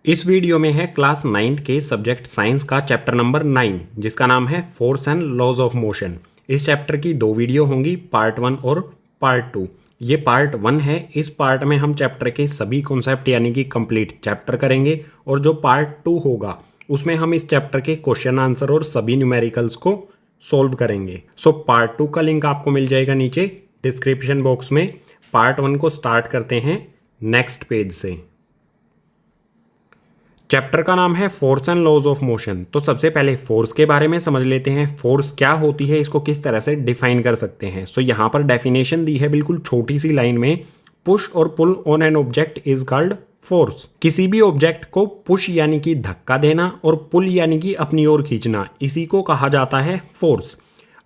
इस वीडियो में है क्लास 9th के सब्जेक्ट साइंस का चैप्टर नंबर 9 जिसका नाम है force and laws of motion. इस चैप्टर की दो वीडियो होंगी, पार्ट 1 और पार्ट 2। ये पार्ट 1 है। इस पार्ट में हम चैप्टर के सभी कॉन्सेप्ट यानी कि कंप्लीट चैप्टर करेंगे और जो पार्ट 2 होगा उसमें हम इस चैप्टर के क्वेश्चन आंसर और सभी न्यूमेरिकल्स को सोल्व करेंगे। सो पार्ट 2 का लिंक आपको मिल जाएगा नीचे डिस्क्रिप्शन बॉक्स में। पार्ट 1 को स्टार्ट करते हैं नेक्स्ट पेज से। चैप्टर का नाम है force and laws of motion. तो सबसे पहले फोर्स के बारे में समझ लेते हैं। फोर्स क्या होती है, इसको किस तरह से डिफाइन कर सकते हैं। सो यहाँ पर डेफिनेशन दी है बिल्कुल छोटी सी लाइन में, पुश और pull on an object is called force. किसी भी ऑब्जेक्ट को पुश यानी कि धक्का देना और पुल यानी कि अपनी ओर खींचना, इसी को कहा जाता है फोर्स।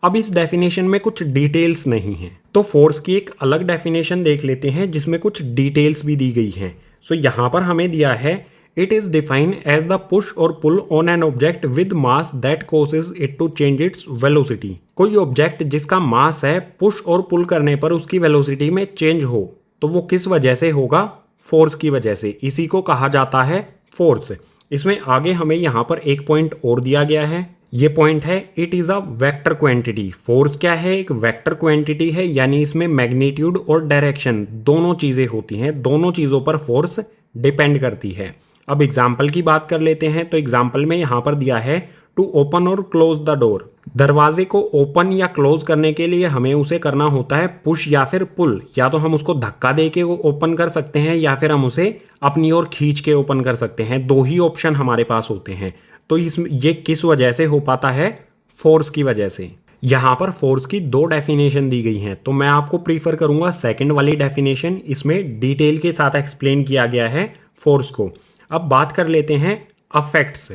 अब इस डेफिनेशन में कुछ डिटेल्स नहीं है, तो फोर्स की एक अलग डेफिनेशन देख लेते हैं जिसमें कुछ डिटेल्स भी दी गई हैं। सो यहाँ पर हमें दिया है It is defined as the push or pull on an object with mass that causes it to change its velocity। कोई ऑब्जेक्ट जिसका मास है, पुश और पुल करने पर उसकी वेलोसिटी में चेंज हो, तो वो किस वजह से होगा? फोर्स की वजह से। इसी को कहा जाता है फोर्स। इसमें आगे हमें यहाँ पर एक पॉइंट और दिया गया है। ये पॉइंट है it is a vector quantity. Force क्या है? एक वेक्टर क्वांटिटी है, यानी इसमें मैग्नीट्यूड और डायरेक्शन दोनों चीज़ें होती हैं। दोनों चीज़ों पर फोर्स डिपेंड करती है। अब एग्जाम्पल की बात कर लेते हैं। तो एग्जाम्पल में यहाँ पर दिया है टू ओपन और क्लोज द डोर। दरवाजे को ओपन या क्लोज करने के लिए हमें उसे करना होता है पुश या फिर पुल। या तो हम उसको धक्का दे के ओपन कर सकते हैं या फिर हम उसे अपनी ओर खींच के ओपन कर सकते हैं। दो ही ऑप्शन हमारे पास होते हैं। तो ये किस वजह से हो पाता है? फोर्स की वजह से। यहाँ पर फोर्स की दो डेफिनेशन दी गई हैं, तो मैं आपको प्रीफर करूंगा सेकंड वाली डेफिनेशन। इसमें डिटेल के साथ एक्सप्लेन किया गया है फोर्स को। अब बात कर लेते हैं अफेक्ट्स।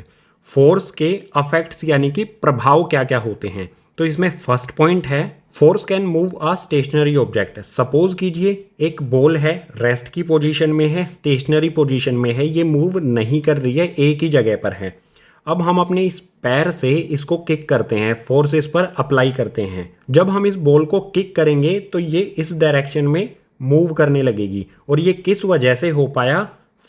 फोर्स के अफेक्ट्स यानी कि प्रभाव क्या क्या होते हैं। तो इसमें फर्स्ट पॉइंट है force can move a stationary object. Suppose कीजिए एक बॉल है, रेस्ट की पोजीशन में है, स्टेशनरी पोजीशन में है, ये मूव नहीं कर रही है, एक ही जगह पर है। अब हम अपने इस पैर से इसको किक करते हैं, फोर्स इस पर अप्लाई करते हैं। जब हम इस बॉल को किक करेंगे तो ये इस डायरेक्शन में मूव करने लगेगी। और ये किस वजह से हो पाया?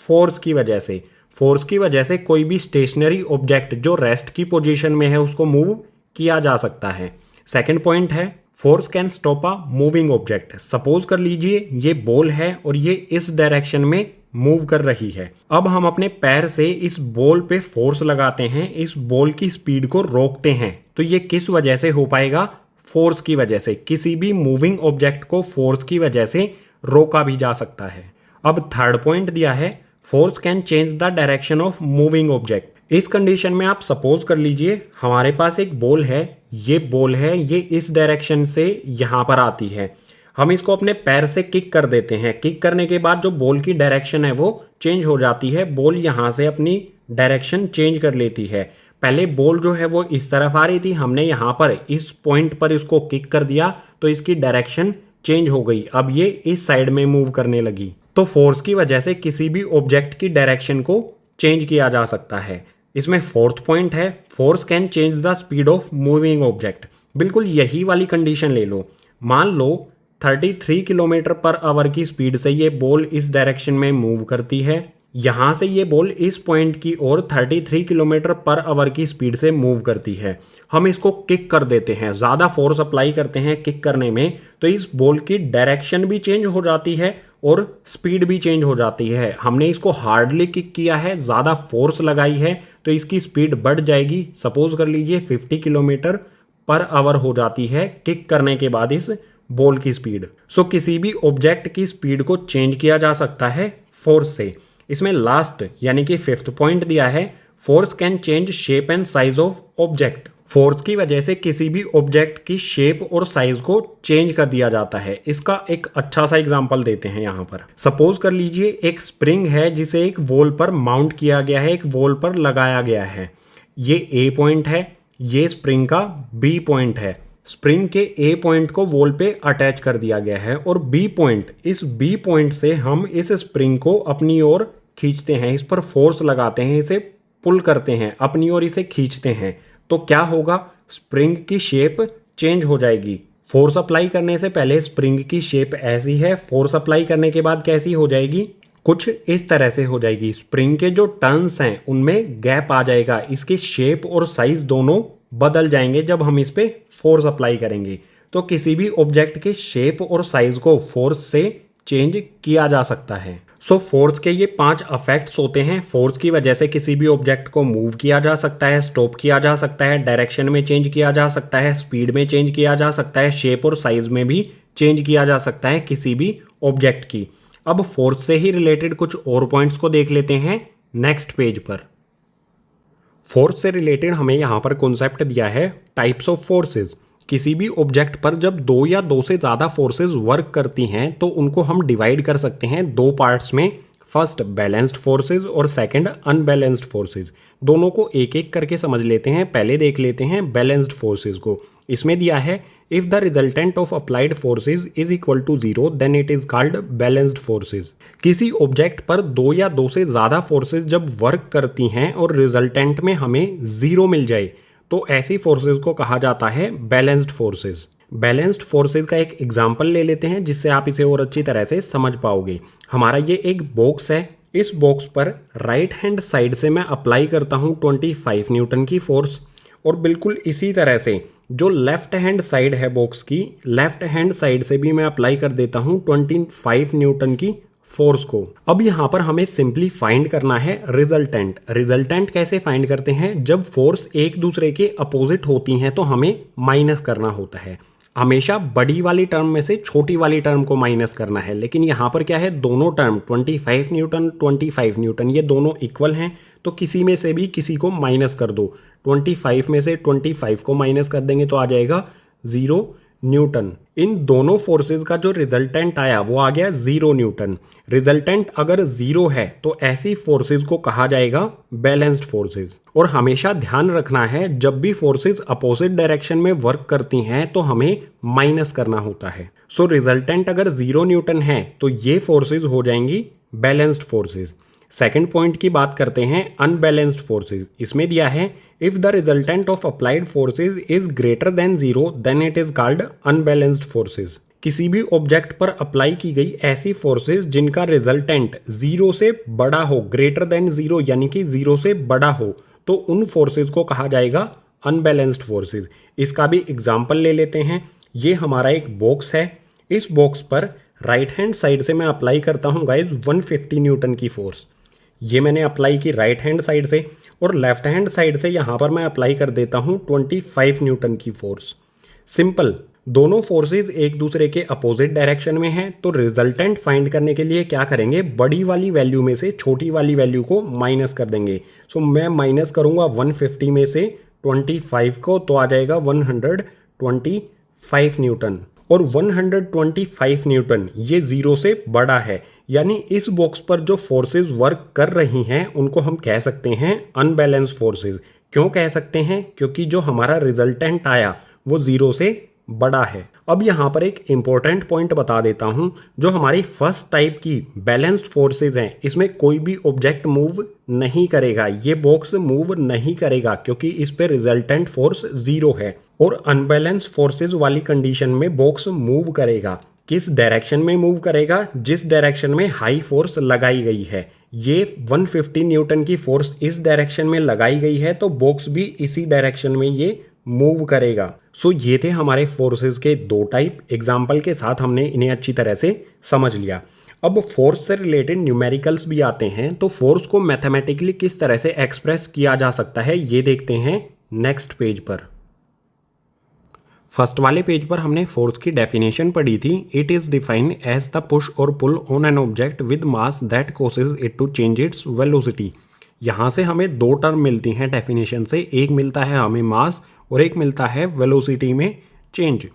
फोर्स की वजह से। फोर्स की वजह से कोई भी स्टेशनरी ऑब्जेक्ट जो रेस्ट की पोजीशन में है उसको मूव किया जा सकता है। सेकंड पॉइंट है force can stop a moving object. Suppose कर लीजिए ये बॉल है और ये इस डायरेक्शन में मूव कर रही है। अब हम अपने पैर से इस बॉल पे फोर्स लगाते हैं, इस बॉल की स्पीड को रोकते हैं। तो ये किस वजह से हो पाएगा? फोर्स की वजह से। किसी भी मूविंग ऑब्जेक्ट को फोर्स की वजह से रोका भी जा सकता है। अब थर्ड पॉइंट दिया है force can change the direction of moving object. इस कंडीशन में आप सपोज कर लीजिए हमारे पास एक बॉल है, ये बॉल है, ये इस डायरेक्शन से यहाँ पर आती है। हम इसको अपने पैर से किक कर देते हैं। किक करने के बाद जो बॉल की डायरेक्शन है वो चेंज हो जाती है। बॉल यहाँ से अपनी डायरेक्शन चेंज कर लेती है। पहले बॉल जो है वो इस तरफ आ रही थी, हमने यहाँ पर इस पॉइंट पर इसको किक कर दिया तो इसकी डायरेक्शन चेंज हो गई। अब ये इस साइड में मूव करने लगी। तो फोर्स की वजह से किसी भी ऑब्जेक्ट की डायरेक्शन को चेंज किया जा सकता है। इसमें फोर्थ पॉइंट है force can change the speed of moving object. बिल्कुल यही वाली कंडीशन ले लो। मान लो 33 किलोमीटर पर आवर की स्पीड से ये बॉल इस डायरेक्शन में मूव करती है। यहाँ से ये बॉल इस पॉइंट की ओर 33 किलोमीटर पर आवर की स्पीड से मूव करती है। हम इसको किक कर देते हैं, ज़्यादा फोर्स अप्लाई करते हैं किक करने में, तो इस बॉल की डायरेक्शन भी चेंज हो जाती है और स्पीड भी चेंज हो जाती है। हमने इसको हार्डली किक किया है, ज़्यादा फोर्स लगाई है, तो इसकी स्पीड बढ़ जाएगी। सपोज कर लीजिए 50 किलोमीटर पर आवर हो जाती है किक करने के बाद इस बॉल की स्पीड। सो किसी भी ऑब्जेक्ट की स्पीड को चेंज किया जा सकता है फोर्स से। इसमें लास्ट यानी कि फिफ्थ पॉइंट दिया है force can change shape and size of object. Force की वजह से किसी भी ऑब्जेक्ट की शेप और साइज को चेंज कर दिया जाता है। इसका एक अच्छा सा एग्जांपल देते हैं यहाँ पर। सपोज कर लीजिए एक स्प्रिंग है जिसे एक वॉल पर माउंट किया गया है, एक वॉल पर लगाया गया है। ये ए पॉइंट है, ये स्प्रिंग का बी पॉइंट है। स्प्रिंग के ए पॉइंट को वॉल पे अटैच कर दिया गया है और बी पॉइंट, इस बी पॉइंट से हम इस स्प्रिंग को अपनी ओर खींचते हैं, इस पर फोर्स लगाते हैं, इसे पुल करते हैं, अपनी ओर इसे खींचते हैं। तो क्या होगा? स्प्रिंग की शेप चेंज हो जाएगी। फोर्स अप्लाई करने से पहले स्प्रिंग की शेप ऐसी है, फोर्स अप्लाई करने के बाद कैसी हो जाएगी? कुछ इस तरह से हो जाएगी। स्प्रिंग के जो टर्न्स हैं उनमें गैप आ जाएगा, इसके शेप और साइज दोनों बदल जाएंगे जब हम इस पे फोर्स अप्लाई करेंगे। तो किसी भी ऑब्जेक्ट के शेप और साइज को फोर्स से चेंज किया जा सकता है। सो फोर्स के ये 5 अफेक्ट्स होते हैं। फोर्स की वजह से किसी भी ऑब्जेक्ट को मूव किया जा सकता है, स्टॉप किया जा सकता है, डायरेक्शन में चेंज किया जा सकता है, स्पीड में चेंज किया जा सकता है, शेप और साइज में भी चेंज किया जा सकता है किसी भी ऑब्जेक्ट की। अब फोर्स से ही रिलेटेड कुछ और पॉइंट्स को देख लेते हैं नेक्स्ट पेज पर। फोर्स से रिलेटेड हमें यहाँ पर कॉन्सेप्ट दिया है टाइप्स ऑफ फोर्सेस। किसी भी ऑब्जेक्ट पर जब 2 या 2 से ज़्यादा फोर्सेस वर्क करती हैं तो उनको हम डिवाइड कर सकते हैं 2 पार्ट्स में। फर्स्ट बैलेंस्ड फोर्सेस और सेकंड अनबैलेंस्ड फोर्सेस। दोनों को एक एक करके समझ लेते हैं। पहले देख लेते हैं बैलेंस्ड फोर्सेस को। इसमें दिया है if the resultant of applied forces is equal to 0 then it is called balanced forces. किसी ऑब्जेक्ट पर 2 या 2 से ज़्यादा फोर्सेस जब वर्क करती हैं और रिजल्टेंट में हमें 0 मिल जाए तो ऐसी फोर्सेस को कहा जाता है बैलेंस्ड फोर्सेस। बैलेंस्ड फोर्सेस का एक एग्जांपल ले लेते हैं जिससे आप इसे और अच्छी तरह से समझ पाओगे। हमारा ये एक बॉक्स है। इस बॉक्स पर राइट हैंड साइड से मैं अप्लाई करता हूँ 25 न्यूटन की फोर्स, और बिल्कुल इसी तरह से जो लेफ्ट हैंड साइड है बॉक्स की, लेफ्ट हैंड साइड से भी मैं अप्लाई कर देता हूँ 25 न्यूटन की फोर्स को। अब यहाँ पर हमें सिंपली फाइंड करना है रिजल्टेंट। रिजल्टेंट कैसे फाइंड करते हैं? जब फोर्स एक दूसरे के अपोजिट होती हैं तो हमें माइनस करना होता है। हमेशा बड़ी वाली टर्म में से छोटी वाली टर्म को माइनस करना है, लेकिन यहाँ पर क्या है, दोनों टर्म 25 न्यूटन 25 न्यूटन ये दोनों इक्वल हैं, तो किसी में से भी किसी को माइनस कर दो। 25 में से 25 को माइनस कर देंगे तो आ जाएगा 0 न्यूटन। इन दोनों फोर्सेस का जो रिजल्टेंट आया वो आ गया 0 न्यूटन। रिजल्टेंट अगर 0 है तो ऐसी फोर्सेस को कहा जाएगा बैलेंस्ड फोर्सेस। और हमेशा ध्यान रखना है जब भी फोर्सेस अपोजिट डायरेक्शन में वर्क करती हैं तो हमें माइनस करना होता है। सो रिजल्टेंट अगर 0 न्यूटन है तो ये फोर्सेस हो जाएंगी बैलेंस्ड फोर्सेस। सेकेंड पॉइंट की बात करते हैं अनबैलेंस्ड फोर्सेस। इसमें दिया है if the resultant of applied forces is greater than 0 then it is called unbalanced forces. किसी भी ऑब्जेक्ट पर अप्लाई की गई ऐसी फोर्सेस जिनका रिजल्टेंट 0 से बड़ा हो, ग्रेटर देन 0 यानी कि 0 से बड़ा हो, तो उन फोर्सेस को कहा जाएगा अनबैलेंस्ड फोर्सेस। इसका भी एग्जाम्पल ले लेते हैं। ये हमारा एक बॉक्स है। इस बॉक्स पर राइट हैंड साइड से मैं अप्लाई करता हूँ गाइज 150 न्यूटन की फोर्स। ये मैंने अप्लाई की राइट हैंड साइड से, और लेफ्ट हैंड साइड से यहाँ पर मैं अप्लाई कर देता हूँ 25 न्यूटन की फोर्स। सिंपल, दोनों फोर्सेस एक दूसरे के अपोजिट डायरेक्शन में हैं, तो रिजल्टेंट फाइंड करने के लिए क्या करेंगे, बड़ी वाली वैल्यू में से छोटी वाली वैल्यू को माइनस कर देंगे। सो मैं माइनस करूँगा 150 में से 25 को, तो आ जाएगा 125 न्यूटन। और 125 न्यूटन ये 0 से बड़ा है, यानी इस बॉक्स पर जो फोर्सेस वर्क कर रही हैं उनको हम कह सकते हैं अनबैलेंस्ड फोर्सेस। क्यों कह सकते हैं? क्योंकि जो हमारा रिजल्टेंट आया वो 0 से बड़ा है। अब यहाँ पर एक इम्पोर्टेंट पॉइंट बता देता हूँ। जो हमारी फर्स्ट टाइप की बैलेंस्ड फोर्सेस हैं इसमें कोई भी ऑब्जेक्ट मूव नहीं करेगा, ये बॉक्स मूव नहीं करेगा क्योंकि इस पे रिजल्टेंट फोर्स 0 है। और अनबैलेंस फोर्सेस वाली कंडीशन में बॉक्स मूव करेगा। किस डायरेक्शन में मूव करेगा? जिस डायरेक्शन में हाई फोर्स लगाई गई है। ये 150 न्यूटन की फोर्स इस डायरेक्शन में लगाई गई है तो बॉक्स भी इसी डायरेक्शन में ये मूव करेगा। सो ये थे हमारे फोर्सेस के 2 टाइप। एग्जाम्पल के साथ हमने इन्हें अच्छी तरह से समझ लिया। अब फोर्स से रिलेटेड न्यूमेरिकल्स भी आते हैं, तो फोर्स को मैथमेटिकली किस तरह से एक्सप्रेस किया जा सकता है ये देखते हैं नेक्स्ट पेज पर। फर्स्ट वाले पेज पर हमने फोर्स की डेफिनेशन पढ़ी थी। It is defined as the push और pull on an object with mass that causes it to change its velocity. यहाँ से हमें 2 टर्म मिलती हैं डेफिनेशन से, एक मिलता है हमें मास और एक मिलता है वेलोसिटी में चेंज।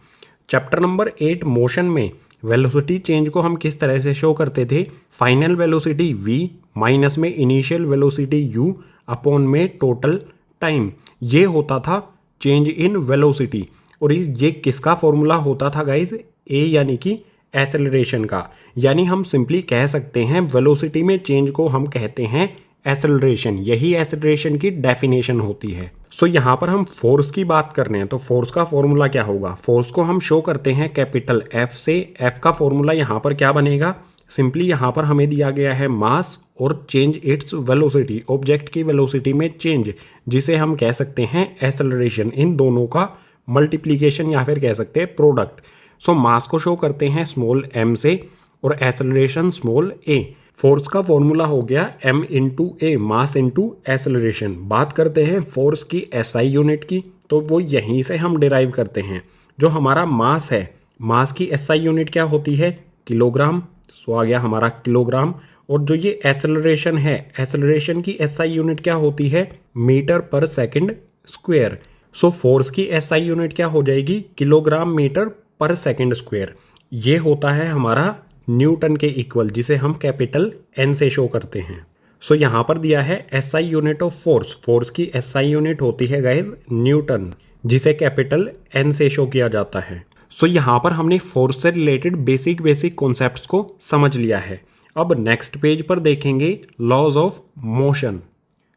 चैप्टर नंबर 8 मोशन में वेलोसिटी चेंज को हम किस तरह से शो करते थे? फाइनल वेलोसिटी v माइनस में इनिशियल वेलोसिटी u अपॉन में टोटल टाइम, ये होता था चेंज इन वेलोसिटी। और ये किसका फॉर्मूला होता था गाइज? a यानी कि एक्सेलरेशन का। यानी हम सिंपली कह सकते हैं वेलोसिटी में चेंज को हम कहते हैं एक्सेलरेशन। यही एक्सेलरेशन की डेफिनेशन होती है। सो यहाँ पर हम फोर्स की बात कर रहे हैं, तो फोर्स का फॉर्मूला क्या होगा? फोर्स को हम शो करते हैं कैपिटल F से। F का फॉर्मूला यहाँ पर क्या बनेगा? सिंपली यहाँ पर हमें दिया गया है मास और चेंज इट्स वेलोसिटी, ऑब्जेक्ट की वेलोसिटी में चेंज, जिसे हम कह सकते हैं एक्सेलरेशन। इन दोनों का मल्टीप्लीकेशन या फिर कह सकते हैं प्रोडक्ट। सो मास को शो करते हैं स्मॉल m से और एक्सेलरेशन स्मॉल a। फोर्स का फॉर्मूला हो गया m इंटू ए, मास इंटू एक्सेलरेशन। बात करते हैं फोर्स की SI यूनिट की, तो वो यहीं से हम डिराइव करते हैं। जो हमारा मास है, मास की SI यूनिट क्या होती है? किलोग्राम। सो आ गया हमारा किलोग्राम। और जो ये एक्सेलरेशन है, एक्सेलरेशन की SI यूनिट क्या होती है? मीटर पर सेकंड स्क्वायर। सो फोर्स की SI यूनिट क्या हो जाएगी? किलोग्राम मीटर पर सेकंड स्क्वायर। ये होता है हमारा न्यूटन के इक्वल, जिसे हम कैपिटल N से शो करते हैं। सो यहाँ पर दिया है SI unit of force. Force की SI यूनिट होती है गाइज न्यूटन, जिसे कैपिटल N से शो किया जाता है। सो यहाँ पर हमने फोर्स से रिलेटेड बेसिक कॉन्सेप्ट्स को समझ लिया है। अब नेक्स्ट पेज पर देखेंगे laws of motion,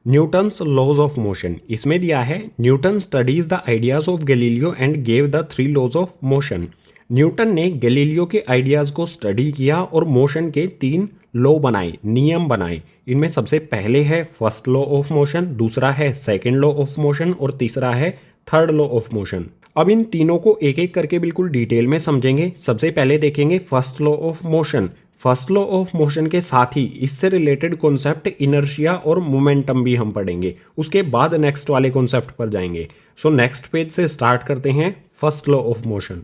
Newton's laws of motion. इसमें दिया है Newton studies the ideas of Galileo and gave the 3 laws of motion. Newton ने गैलीलियो के आइडियाज़ को स्टडी किया और मोशन के 3 लॉ बनाए, नियम बनाए। इनमें सबसे पहले है फर्स्ट लॉ ऑफ मोशन, दूसरा है सेकंड लॉ ऑफ मोशन और तीसरा है थर्ड लॉ ऑफ मोशन। अब इन तीनों को एक एक करके बिल्कुल डिटेल में समझेंगे। सबसे पहले देखेंगे first law of motion. First law of motion के साथ ही इससे रिलेटेड कॉन्सेप्ट इनर्शिया और मोमेंटम भी हम पढ़ेंगे। उसके बाद नेक्स्ट वाले कॉन्सेप्ट पर जाएंगे। सो नेक्स्ट पेज से स्टार्ट करते हैं first law of motion.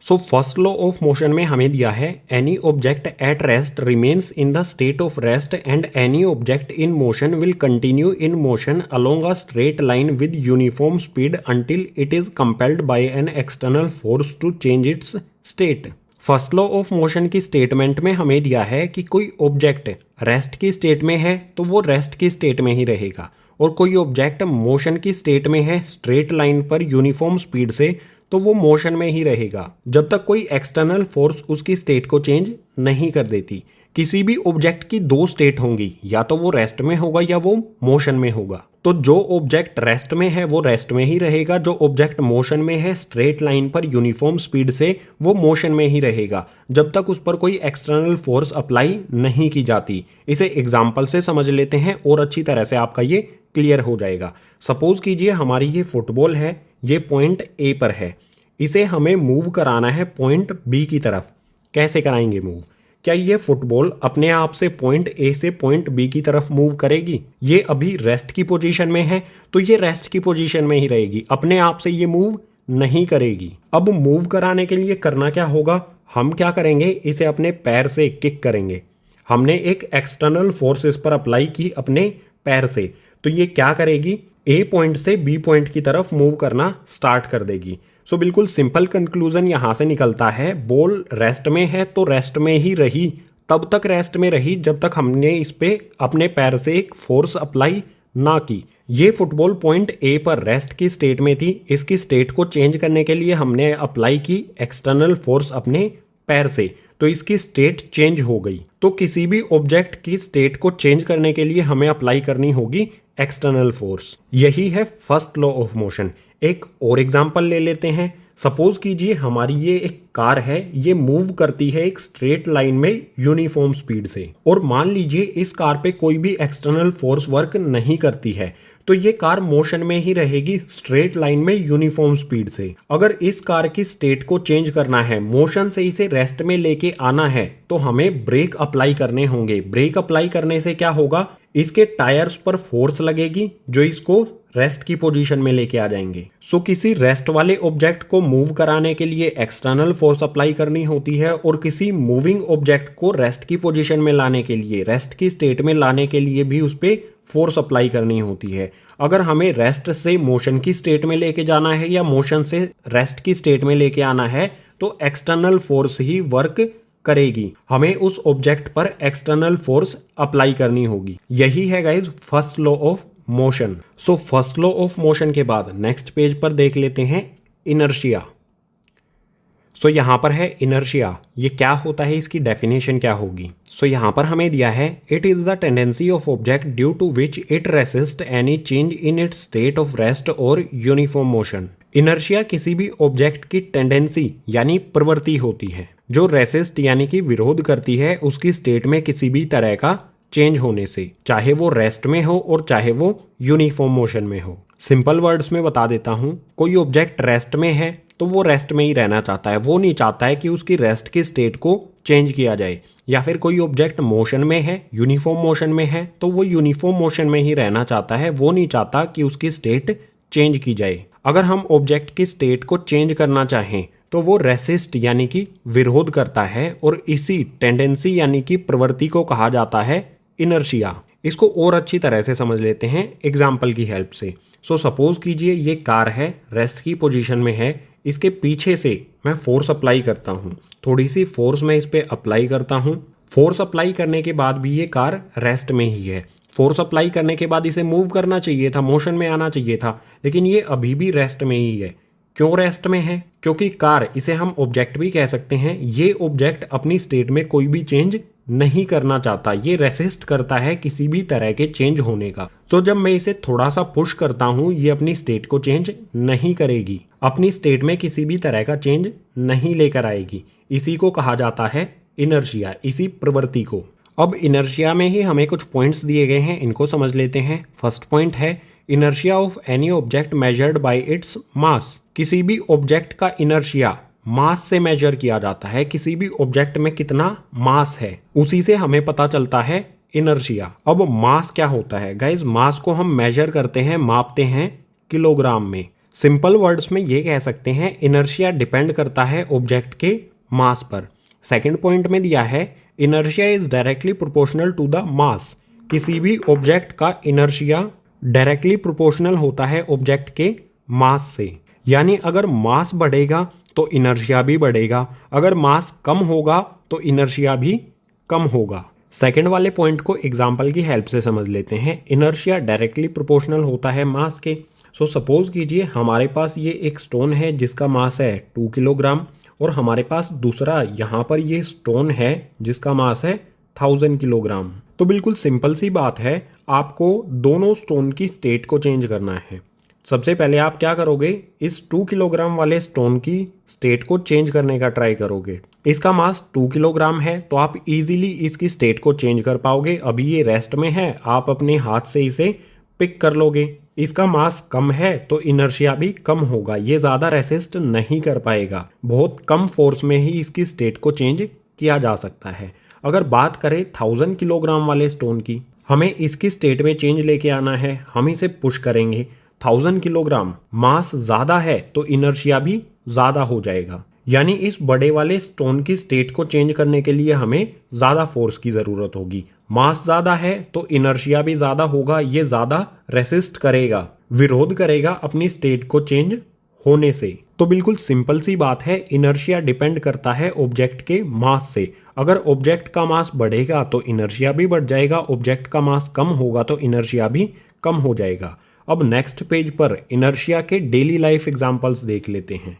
So first law of motion में हमें दिया है any object at rest remains in the state of rest and any object in motion will continue in motion along a straight line with uniform speed until it is compelled by an external force to change its state. First law of motion की statement में हमें दिया है कि कोई object rest की state में है तो वो रेस्ट की स्टेट में ही रहेगा, और कोई ऑब्जेक्ट मोशन की स्टेट में है स्ट्रेट लाइन पर यूनिफॉर्म स्पीड से, तो वो मोशन में ही रहेगा जब तक कोई एक्सटर्नल फोर्स उसकी स्टेट को चेंज नहीं कर देती। किसी भी ऑब्जेक्ट की 2 स्टेट होंगी, या तो वो रेस्ट में होगा या वो मोशन में होगा। तो जो ऑब्जेक्ट रेस्ट में है वो रेस्ट में ही रहेगा, जो ऑब्जेक्ट मोशन में है स्ट्रेट लाइन पर यूनिफॉर्म स्पीड से, वो मोशन में ही रहेगा जब तक उस पर कोई एक्सटर्नल फोर्स अप्लाई नहीं की जाती। इसे एग्जाम्पल से समझ लेते हैं और अच्छी तरह से आपका ये क्लियर हो जाएगा। सपोज कीजिए हमारी ये फुटबॉल है, ये पॉइंट ए पर है, इसे हमें मूव कराना है पॉइंट बी की तरफ। कैसे कराएंगे मूव? क्या ये फुटबॉल अपने आप से पॉइंट ए से पॉइंट बी की तरफ मूव करेगी? ये अभी रेस्ट की पोजीशन में है तो ये रेस्ट की पोजीशन में ही रहेगी, अपने आप से ये मूव नहीं करेगी। अब मूव कराने के लिए करना क्या होगा? हम क्या करेंगे, इसे अपने पैर से किक करेंगे। हमने एक एक्सटर्नल फोर्स इस पर अप्लाई की अपने पैर से, तो ये क्या करेगी? ए पॉइंट से बी पॉइंट की तरफ मूव करना स्टार्ट कर देगी। सो बिल्कुल सिंपल कंक्लूजन यहाँ से निकलता है, बॉल रेस्ट में है तो रेस्ट में ही रही, तब तक रेस्ट में रही जब तक हमने इस पे अपने पैर से एक फोर्स अप्लाई ना की। ये फुटबॉल पॉइंट ए पर रेस्ट की स्टेट में थी, इसकी स्टेट को चेंज करने के लिए हमने अप्लाई की एक्सटर्नल फोर्स अपने पैर से, तो इसकी स्टेट चेंज हो गई। तो किसी भी ऑब्जेक्ट की स्टेट को चेंज करने के लिए हमें अप्लाई करनी होगी एक्सटर्नल फोर्स। यही है फर्स्ट लॉ ऑफ मोशन। एक और एग्जांपल ले लेते हैं। सपोज कीजिए हमारी ये एक कार है, ये मूव करती है एक स्ट्रेट लाइन में यूनिफॉर्म स्पीड से, और मान लीजिए इस कार पे कोई भी एक्सटर्नल फोर्स वर्क नहीं करती है, तो ये कार मोशन में ही रहेगी स्ट्रेट लाइन में यूनिफॉर्म स्पीड से। अगर इस कार की स्टेट को चेंज करना है, मोशन से इसे रेस्ट में लेके आना है, तो हमें ब्रेक अप्लाई करने होंगे। ब्रेक अप्लाई करने से क्या होगा? इसके टायर्स पर फोर्स लगेगी जो इसको रेस्ट की पोजीशन में लेके आ जाएंगे। सो किसी रेस्ट वाले ऑब्जेक्ट को मूव कराने के लिए एक्सटर्नल फोर्स अप्लाई करनी होती है, और किसी मूविंग ऑब्जेक्ट को रेस्ट की पोजीशन में लाने के लिए, रेस्ट की स्टेट में लाने के लिए भी उस पर फोर्स अप्लाई करनी होती है। अगर हमें रेस्ट से मोशन की स्टेट में लेके जाना है या मोशन से रेस्ट की स्टेट में लेके आना है, तो एक्सटर्नल फोर्स ही वर्क करेगी। हमें उस ऑब्जेक्ट पर एक्सटर्नल फोर्स अप्लाई करनी होगी। यही है guys first law of motion. So first law of motion के बाद नेक्स्ट पेज पर देख लेते हैं इनर्शिया। सो यहाँ पर है इनर्शिया। ये क्या होता है, इसकी डेफिनेशन क्या होगी? सो यहाँ पर हमें दिया है it is the tendency of object due to which it resist any change in its state of rest और यूनिफॉर्म मोशन। इनर्शिया किसी भी ऑब्जेक्ट की टेंडेंसी यानी प्रवृत्ति होती है जो रेसिस्ट यानी कि विरोध करती है उसकी स्टेट में किसी भी तरह का चेंज होने से, चाहे वो रेस्ट में हो और चाहे वो यूनिफॉर्म मोशन में हो। सिंपल वर्ड्स में बता देता हूँ, कोई ऑब्जेक्ट रेस्ट में है तो वो रेस्ट में ही रहना चाहता है, वो नहीं चाहता है कि उसकी रेस्ट की स्टेट को चेंज किया जाए। या फिर कोई ऑब्जेक्ट मोशन में है, यूनिफॉर्म मोशन में है, तो वो यूनिफॉर्म मोशन में ही रहना चाहता है, वो नहीं चाहता कि उसकी स्टेट चेंज की जाए। अगर हम ऑब्जेक्ट की स्टेट को चेंज करना चाहें तो वो रेसिस्ट यानी कि विरोध करता है और इसी टेंडेंसी यानी कि प्रवृत्ति को कहा जाता है इनर्शिया। इसको और अच्छी तरह से समझ लेते हैं एग्जाम्पल की हेल्प से। सपोज कीजिए ये कार है, रेस्ट की पोजीशन में है, इसके पीछे से मैं फोर्स अप्लाई करता हूँ, थोड़ी सी फोर्स मैं इस पर अप्लाई करता हूँ। फोर्स अप्लाई करने के बाद भी ये कार रेस्ट में ही है। फोर्स अप्लाई करने के बाद इसे मूव करना चाहिए था, मोशन में आना चाहिए था, लेकिन ये अभी भी रेस्ट में ही है। क्यों रेस्ट में है? क्योंकि कार, इसे हम ऑब्जेक्ट भी कह सकते हैं, ये ऑब्जेक्ट अपनी स्टेट में कोई भी चेंज नहीं करना चाहता, ये रेसिस्ट करता है किसी भी तरह के चेंज होने का। तो जब मैं इसे थोड़ा सा पुश करता हूँ ये अपनी स्टेट को चेंज नहीं करेगी, अपनी स्टेट में किसी भी तरह का चेंज नहीं लेकर आएगी। इसी को कहा जाता है इनर्शिया, इसी प्रवृत्ति को। अब इनर्शिया में ही हमें कुछ पॉइंट्स दिए गए हैं, इनको समझ लेते हैं। फर्स्ट पॉइंट है inertia of any object measured by its mass. किसी भी ऑब्जेक्ट का इनर्शिया मास से मेजर किया जाता है, किसी भी ऑब्जेक्ट में कितना मास है उसी से हमें पता चलता है इनर्शिया। अब मास क्या होता है गाइज? मास को हम मेजर करते हैं, मापते हैं किलोग्राम में। सिंपल वर्ड्स में ये कह सकते हैं इनर्शिया डिपेंड करता है ऑब्जेक्ट के मास पर। सेकंड पॉइंट में दिया है inertia is directly proportional to the mass. किसी भी ऑब्जेक्ट का इनर्शिया डायरेक्टली प्रोपोर्शनल होता है ऑब्जेक्ट के मास से, यानी अगर मास बढ़ेगा तो इनर्शिया भी बढ़ेगा, अगर मास कम होगा तो इनर्शिया भी कम होगा। सेकंड वाले पॉइंट को एग्जांपल की हेल्प से समझ लेते हैं। इनर्शिया डायरेक्टली प्रोपोर्शनल होता है मास के। सपोज कीजिए हमारे पास ये एक स्टोन है जिसका मास है 2 किलोग्राम और हमारे पास दूसरा यहाँ पर ये स्टोन है जिसका मास है 1000 किलोग्राम। तो बिल्कुल सिंपल सी बात है, आपको दोनों स्टोन की स्टेट को चेंज करना है। सबसे पहले आप क्या करोगे, इस 2 किलोग्राम वाले स्टोन की स्टेट को चेंज करने का ट्राई करोगे। इसका मास 2 किलोग्राम है तो आप इजीली इसकी स्टेट को चेंज कर पाओगे। अभी ये रेस्ट में है, आप अपने हाथ से इसे पिक कर लोगे। इसका मास कम है तो इनर्शिया भी कम होगा, ये ज़्यादा रेसिस्ट नहीं कर पाएगा। बहुत कम फोर्स में ही इसकी स्टेट को चेंज किया जा सकता है। अगर बात करें 1000 किलोग्राम वाले स्टोन की, हमें इसकी स्टेट में चेंज लेके आना है, हम इसे पुश करेंगे। 1000 किलोग्राम मास ज़्यादा है तो इनर्शिया भी ज़्यादा हो जाएगा, यानी इस बड़े वाले स्टोन की स्टेट को चेंज करने के लिए हमें ज़्यादा फोर्स की ज़रूरत होगी। मास ज़्यादा है तो इनर्शिया भी ज़्यादा होगा, ये ज़्यादा रेसिस्ट करेगा, विरोध करेगा अपनी स्टेट को चेंज होने से। तो बिल्कुल सिंपल सी बात है, इनर्शिया डिपेंड करता है ऑब्जेक्ट के मास से। अगर ऑब्जेक्ट का मास बढ़ेगा तो इनर्शिया भी बढ़ जाएगा, ऑब्जेक्ट का मास कम होगा तो इनर्शिया भी कम हो जाएगा। अब नेक्स्ट पेज पर इनर्शिया के डेली लाइफ एग्जांपल्स देख लेते हैं।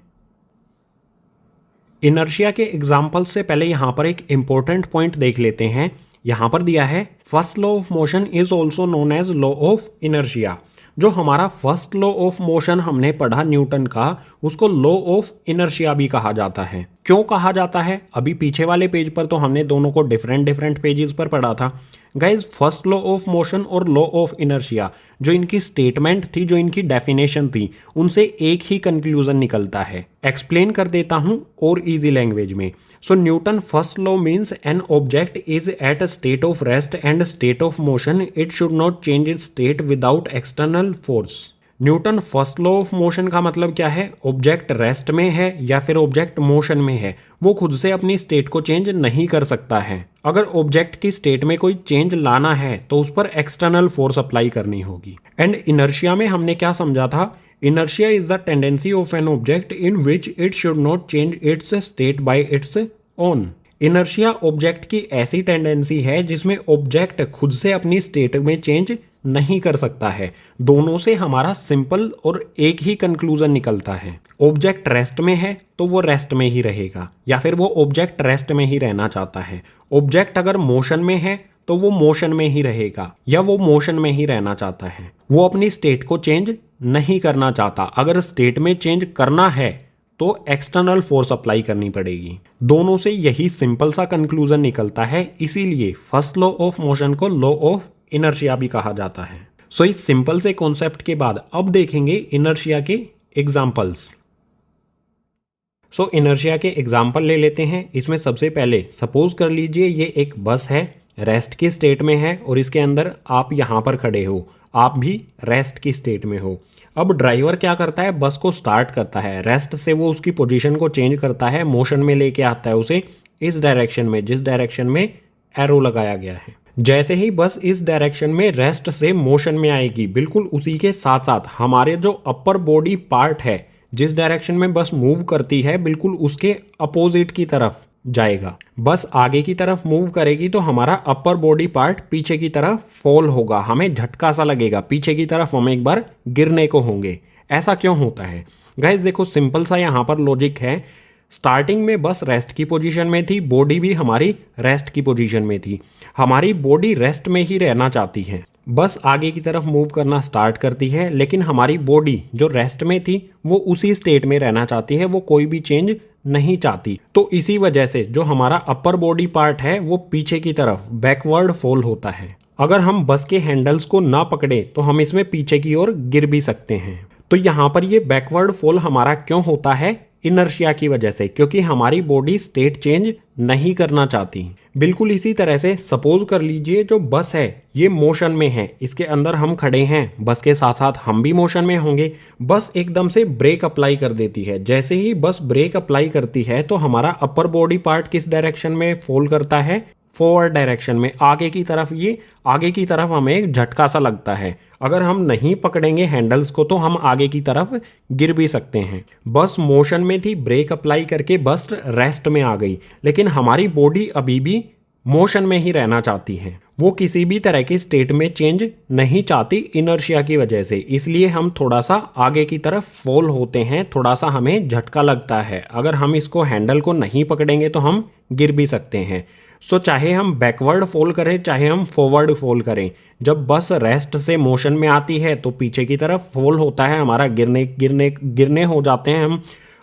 इनर्शिया के एग्जांपल्स से पहले यहां पर एक इंपॉर्टेंट पॉइंट देख लेते हैं। यहां पर दिया है first law of motion is also known as law of inertia. जो हमारा फर्स्ट लॉ ऑफ मोशन हमने पढ़ा न्यूटन का, उसको लॉ ऑफ इनर्शिया भी कहा जाता है। क्यों कहा जाता है? अभी पीछे वाले पेज पर तो हमने दोनों को डिफरेंट पेजेस पर पढ़ा था। Guys first law of motion और लॉ ऑफ इनर्शिया जो इनकी स्टेटमेंट थी, जो इनकी डेफिनेशन थी, उनसे एक ही कंक्लूजन निकलता है। एक्सप्लेन कर देता हूं और इजी लैंग्वेज में। So Newton first law means an object is at a state of rest and state of motion, it should not change its state without external force. Newton first law of motion का मतलब क्या है? Object rest में है या फिर object motion में है, वो खुद से अपनी स्टेट को चेंज नहीं कर सकता है। अगर ऑब्जेक्ट की स्टेट में कोई चेंज लाना है तो उस पर एक्सटर्नल फोर्स अप्लाई करनी होगी। एंड इनर्शिया में हमने क्या समझा था? Inertia is the tendency of an object in which it should not change its state by its own. Inertia object की ऐसी टेंडेंसी है जिसमें ऑब्जेक्ट खुद से अपनी स्टेट में चेंज नहीं कर सकता है। दोनों से हमारा सिंपल और एक ही कंक्लूजन निकलता है। ऑब्जेक्ट रेस्ट में है तो वो रेस्ट में ही रहेगा, या फिर वो ऑब्जेक्ट रेस्ट में ही रहना चाहता है। ऑब्जेक्ट अगर मोशन में है तो वो मोशन में ही रहेगा, या वो मोशन में ही रहना चाहता है, वो अपनी स्टेट को चेंज नहीं करना चाहता, अगर स्टेट में चेंज करना है तो एक्सटर्नल फोर्स अप्लाई करनी पड़ेगी। दोनों से यही सिंपल सा कंक्लूजन निकलता है, इसीलिए फर्स्ट लॉ ऑफ मोशन को लॉ ऑफ इनर्शिया भी कहा जाता है। सो इस सिंपल से कॉन्सेप्ट के बाद अब देखेंगे इनर्शिया के एग्जाम्पल्स। सो इनर्शिया के एग्जाम्पल ले लेते हैं। इसमें सबसे पहले सपोज कर लीजिए ये एक बस है, रेस्ट की स्टेट में है और इसके अंदर आप यहाँ पर खड़े हो, आप भी रेस्ट की स्टेट में हो। अब ड्राइवर क्या करता है, बस को स्टार्ट करता है, रेस्ट से वो उसकी पोजीशन को चेंज करता है, मोशन में लेके आता है उसे इस डायरेक्शन में जिस डायरेक्शन में एरो लगाया गया है। जैसे ही बस इस डायरेक्शन में रेस्ट से मोशन में आएगी, बिल्कुल उसी के साथ साथ हमारे जो अपर बॉडी पार्ट है जिस डायरेक्शन में बस मूव करती है बिल्कुल उसके अपोजिट की तरफ जाएगा। बस आगे की तरफ मूव करेगी तो हमारा अपर बॉडी पार्ट पीछे की तरफ फॉल होगा, हमें झटका सा लगेगा, पीछे की तरफ हम एक बार गिरने को होंगे। ऐसा क्यों होता है गाइस? देखो सिंपल सा यहाँ पर लॉजिक है। स्टार्टिंग में बस रेस्ट की पोजीशन में थी, बॉडी भी हमारी रेस्ट की पोजीशन में थी, हमारी बॉडी रेस्ट में ही रहना चाहती है, बस आगे की तरफ मूव करना स्टार्ट करती है, लेकिन हमारी बॉडी जो रेस्ट में थी वो उसी स्टेट में रहना चाहती है, वो कोई भी चेंज नहीं चाहती। तो इसी वजह से जो हमारा अपर बॉडी पार्ट है वो पीछे की तरफ बैकवर्ड फॉल होता है। अगर हम बस के हैंडल्स को ना पकड़े तो हम इसमें पीछे की ओर गिर भी सकते हैं। तो यहाँ पर ये बैकवर्ड फॉल हमारा क्यों होता है? इनर्शिया की वजह से, क्योंकि हमारी बॉडी स्टेट चेंज नहीं करना चाहती। बिल्कुल इसी तरह से सपोज कर लीजिए जो बस है ये मोशन में है, इसके अंदर हम खड़े हैं, बस के साथ साथ हम भी मोशन में होंगे। बस एकदम से ब्रेक अप्लाई कर देती है, जैसे ही बस ब्रेक अप्लाई करती है तो हमारा अपर बॉडी पार्ट किस डायरेक्शन में फॉल करता है? फॉरवर्ड डायरेक्शन में, आगे की तरफ। ये आगे की तरफ हमें एक झटका सा लगता है, अगर हम नहीं पकड़ेंगे हैंडल्स को तो हम आगे की तरफ गिर भी सकते हैं। बस मोशन में थी, ब्रेक अप्लाई करके बस रेस्ट में आ गई, लेकिन हमारी बॉडी अभी भी मोशन में ही रहना चाहती है, वो किसी भी तरह की स्टेट में चेंज नहीं चाहती इनर्शिया की वजह से। इसलिए हम थोड़ा सा आगे की तरफ फॉल होते हैं, थोड़ा सा हमें झटका लगता है। अगर हम इसको हैंडल को नहीं पकड़ेंगे तो हम गिर भी सकते हैं। सो चाहे हम बैकवर्ड फॉल करें चाहे हम फॉरवर्ड फॉल करें, जब बस रेस्ट से मोशन में आती है तो पीछे की तरफ फॉल होता है, हमारा गिरने हो जाते हैं हम।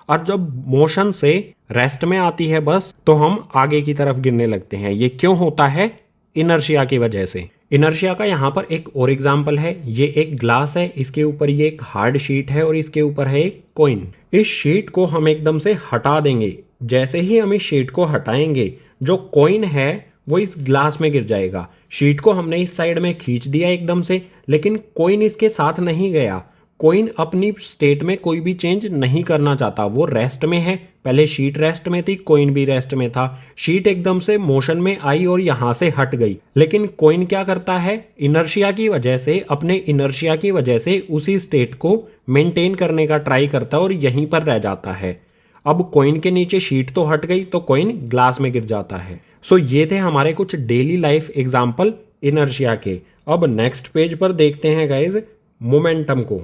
और जब मोशन से रेस्ट में आती है बस तो हम आगे की तरफ गिरने लगते हैं। ये क्यों होता है? इनर्शिया की वजह से। इनर्शिया का यहाँ पर एक और एग्जाम्पल है। ये एक ग्लास है, इसके ऊपर ये एक हार्ड शीट है और इसके ऊपर है एक कॉइन। इस शीट को हम एकदम से हटा देंगे, जैसे ही हम इस शीट को हटाएंगे जो कॉइन है वो इस ग्लास में गिर जाएगा। शीट को हमने इस साइड में खींच दिया एकदम से, लेकिन कॉइन इसके साथ नहीं गया। कॉइन अपनी स्टेट में कोई भी चेंज नहीं करना चाहता, वो रेस्ट में है। पहले शीट रेस्ट में थी, कॉइन भी रेस्ट में था। शीट एकदम से मोशन में आई और यहां से हट गई, लेकिन कॉइन क्या करता है? इनर्शिया की वजह से, अपने इनर्शिया की वजह से उसी स्टेट को मेंटेन करने का ट्राई करता है और यहीं पर रह जाता है। अब कॉइन के नीचे शीट तो हट गई तो कॉइन ग्लास में गिर जाता है। सो ये थे हमारे कुछ डेली लाइफ एग्जाम्पल इनर्शिया के। अब नेक्स्ट पेज पर देखते हैं गाइज मोमेंटम को।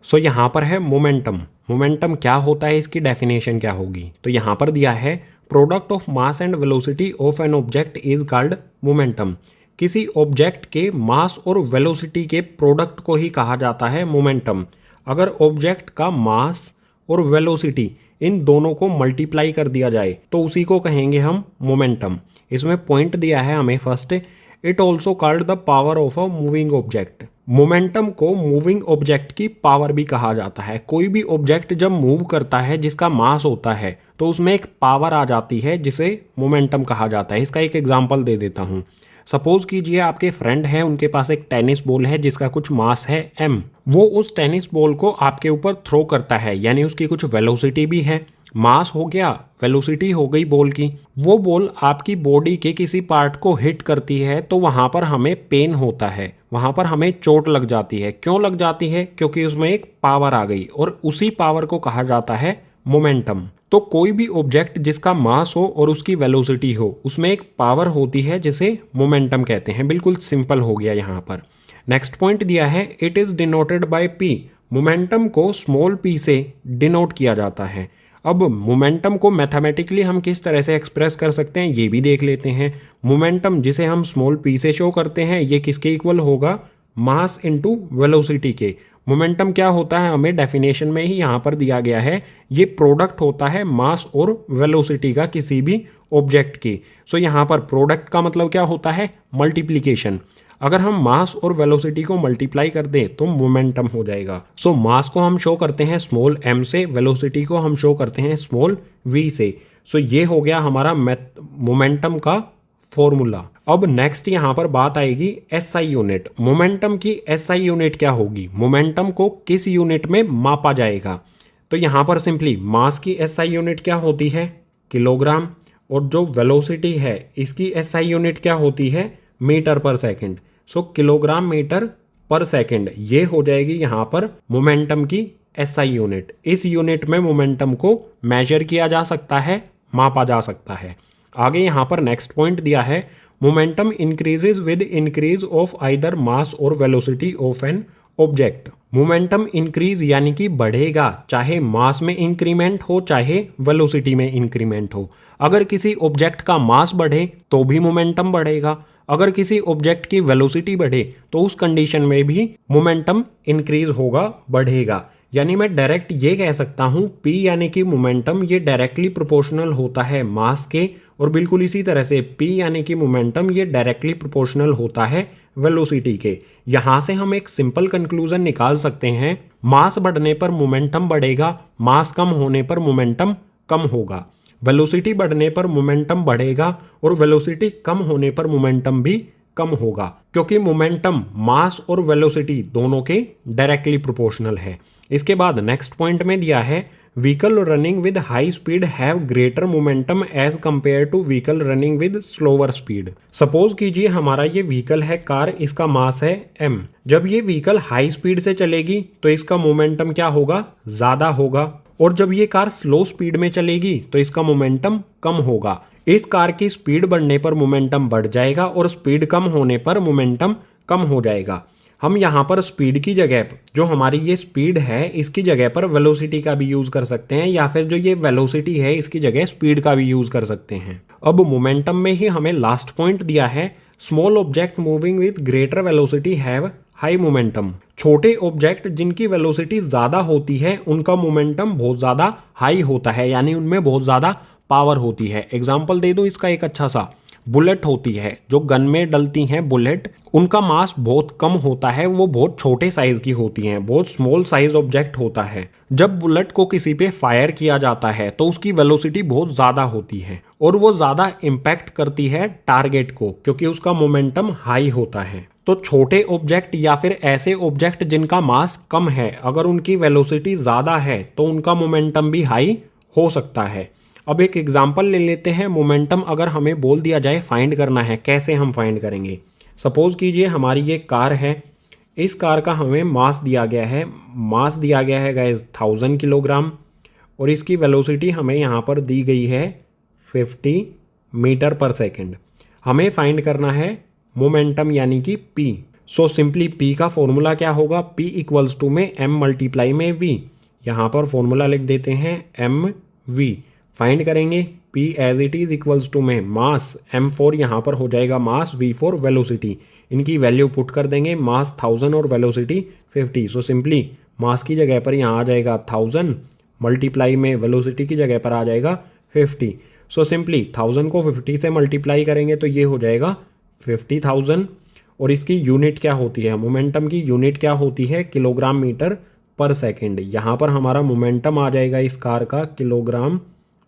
सो यहाँ पर है मोमेंटम। मोमेंटम क्या होता है, इसकी डेफिनेशन क्या होगी? तो यहाँ पर दिया है product of mass and velocity of an object is called momentum. किसी ऑब्जेक्ट के मास और वेलोसिटी के प्रोडक्ट को ही कहा जाता है मोमेंटम। अगर ऑब्जेक्ट का मास और वेलोसिटी इन दोनों को मल्टीप्लाई कर दिया जाए तो उसी को कहेंगे हम मोमेंटम। इसमें पॉइंट दिया है हमें first, it also called the power of a moving object. Momentum को मूविंग ऑब्जेक्ट की पावर भी कहा जाता है। कोई भी ऑब्जेक्ट जब मूव करता है जिसका मास होता है तो उसमें एक पावर आ जाती है जिसे मोमेंटम कहा जाता है। इसका एक एग्जांपल दे देता हूँ। सपोज कीजिए आपके फ्रेंड हैं, उनके पास एक टेनिस बॉल है जिसका कुछ मास है m। वो उस टेनिस बॉल को आपके ऊपर थ्रो करता है, यानी उसकी कुछ वेलोसिटी भी है। मास हो गया, वेलोसिटी हो गई बॉल की। वो बॉल आपकी बॉडी के किसी पार्ट को हिट करती है तो वहाँ पर हमें पेन होता है, वहाँ पर हमें चोट लग जाती है। क्यों लग जाती है? क्योंकि उसमें एक पावर आ गई और उसी पावर को कहा जाता है मोमेंटम। तो कोई भी ऑब्जेक्ट जिसका मास हो और उसकी वेलोसिटी हो उसमें एक पावर होती है जिसे मोमेंटम कहते हैं। बिल्कुल सिंपल हो गया यहाँ पर। नेक्स्ट पॉइंट दिया है it is denoted by p। Momentum को स्मॉल p से डिनोट किया जाता है। अब मोमेंटम को मैथमेटिकली हम किस तरह से एक्सप्रेस कर सकते हैं ये भी देख लेते हैं। मोमेंटम जिसे हम स्मॉल p से शो करते हैं ये किसके इक्वल होगा? मास इनटू वेलोसिटी के। मोमेंटम क्या होता है हमें डेफिनेशन में ही यहाँ पर दिया गया है, ये प्रोडक्ट होता है मास और वेलोसिटी का किसी भी ऑब्जेक्ट की। सो यहाँ पर प्रोडक्ट का मतलब क्या होता है, मल्टीप्लिकेशन। अगर हम मास और वेलोसिटी को मल्टीप्लाई कर दें तो मोमेंटम हो जाएगा। सो मास को हम शो करते हैं स्मॉल m से, वेलोसिटी को हम शो करते हैं स्मॉल v से। सो ये हो गया हमारा मोमेंटम का फॉर्मूला। अब नेक्स्ट यहाँ पर बात आएगी SI यूनिट। मोमेंटम की SI यूनिट क्या होगी, मोमेंटम को किस यूनिट में मापा जाएगा। तो यहाँ पर सिंपली मास की SI यूनिट क्या होती है, किलोग्राम, और जो वेलोसिटी है इसकी SI यूनिट क्या होती है, मीटर पर सेकंड। सो किलोग्राम मीटर पर सेकंड ये हो जाएगी यहाँ पर मोमेंटम की SI यूनिट। इस यूनिट में मोमेंटम को मेजर किया जा सकता है, मापा जा सकता है। आगे यहाँ पर नेक्स्ट पॉइंट दिया है, momentum increases with increase of either mass और velocity of an object. Momentum increase यानी कि बढ़ेगा, चाहे मास में इंक्रीमेंट हो चाहे वेलोसिटी में इंक्रीमेंट हो। अगर किसी ऑब्जेक्ट का मास बढ़े तो भी मोमेंटम बढ़ेगा, अगर किसी ऑब्जेक्ट की वेलोसिटी बढ़े तो उस कंडीशन में भी मोमेंटम इंक्रीज होगा, बढ़ेगा। यानी मैं डायरेक्ट ये कह सकता हूँ P यानी कि मोमेंटम ये डायरेक्टली प्रोपोर्शनल होता है मास के, और बिल्कुल इसी तरह से P यानी कि मोमेंटम ये डायरेक्टली प्रोपोर्शनल होता है वेलोसिटी के। यहाँ से हम एक सिंपल कंक्लूजन निकाल सकते हैं, मास बढ़ने पर मोमेंटम बढ़ेगा, मास कम होने पर मोमेंटम कम होगा। वेलोसिटी बढ़ने पर मोमेंटम बढ़ेगा और वेलोसिटी कम होने पर मोमेंटम भी कम होगा, क्योंकि मोमेंटम मास और वेलोसिटी दोनों के डायरेक्टली प्रोपोर्शनल है। इसके बाद नेक्स्ट पॉइंट में दिया है, vehicle running with high speed have greater momentum as compare to vehicle running with slower speed. Suppose कीजिए हमारा ये व्हीकल है कार, इसका मास है m। जब ये व्हीकल हाई स्पीड से चलेगी तो इसका मोमेंटम क्या होगा, ज्यादा होगा, और जब ये कार स्लो स्पीड में चलेगी तो इसका मोमेंटम कम होगा। इस कार की स्पीड बढ़ने पर मोमेंटम बढ़ जाएगा और स्पीड कम होने पर मोमेंटम कम हो जाएगा। हम यहाँ पर स्पीड की जगह, जो हमारी ये स्पीड है इसकी जगह पर वेलोसिटी का भी यूज कर सकते हैं, या फिर जो ये वेलोसिटी है इसकी जगह स्पीड का भी यूज कर सकते हैं। अब मोमेंटम में ही हमें लास्ट पॉइंट दिया है, small object moving with greater velocity have high momentum. छोटे ऑब्जेक्ट जिनकी वेलोसिटी ज्यादा होती है उनका मोमेंटम बहुत ज्यादा हाई होता है, यानी उनमें बहुत ज्यादा पावर होती है। एग्जाम्पल दे दो इसका एक अच्छा सा, बुलेट होती है, जो गन में डलती हैं बुलेट, उनका मास बहुत कम होता है, वो बहुत छोटे साइज की होती हैं, बहुत स्मॉल साइज ऑब्जेक्ट होता है। जब बुलेट को किसी पे फायर किया जाता है तो उसकी वेलोसिटी बहुत ज़्यादा होती है और वो ज़्यादा इम्पैक्ट करती है टारगेट को, क्योंकि उसका मोमेंटम हाई होता है। तो छोटे ऑब्जेक्ट या फिर ऐसे ऑब्जेक्ट जिनका मास कम है, अगर उनकी वेलोसिटी ज़्यादा है तो उनका मोमेंटम भी हाई हो सकता है। अब एक एग्जांपल ले लेते हैं, मोमेंटम अगर हमें बोल दिया जाए फाइंड करना है, कैसे हम फाइंड करेंगे। सपोज कीजिए हमारी ये कार है, इस कार का हमें मास दिया गया है, मास दिया गया है गाइस 1000 किलोग्राम, और इसकी वेलोसिटी हमें यहाँ पर दी गई है 50 मीटर पर सेकंड। हमें फाइंड करना है मोमेंटम यानी कि P। सो सिंपली P का फॉर्मूला क्या होगा, P इक्वल्स टू में M मल्टीप्लाई में V। यहाँ पर फॉर्मूला लिख देते हैं mv। फाइंड करेंगे P as it is equals to में मास m4, यहाँ पर हो जाएगा मास, v4 वेलोसिटी। इनकी वैल्यू पुट कर देंगे, मास 1000 और वेलोसिटी 50। सो सिंपली मास की जगह पर यहाँ आ जाएगा 1000 मल्टीप्लाई में वेलोसिटी की जगह पर आ जाएगा 50। सो सिंपली 1000 को 50 से मल्टीप्लाई करेंगे तो ये हो जाएगा 50,000। और इसकी यूनिट क्या होती है, मोमेंटम की यूनिट क्या होती है, किलोग्राम मीटर पर सेकंड। यहाँ पर हमारा मोमेंटम आ जाएगा इस कार का किलोग्राम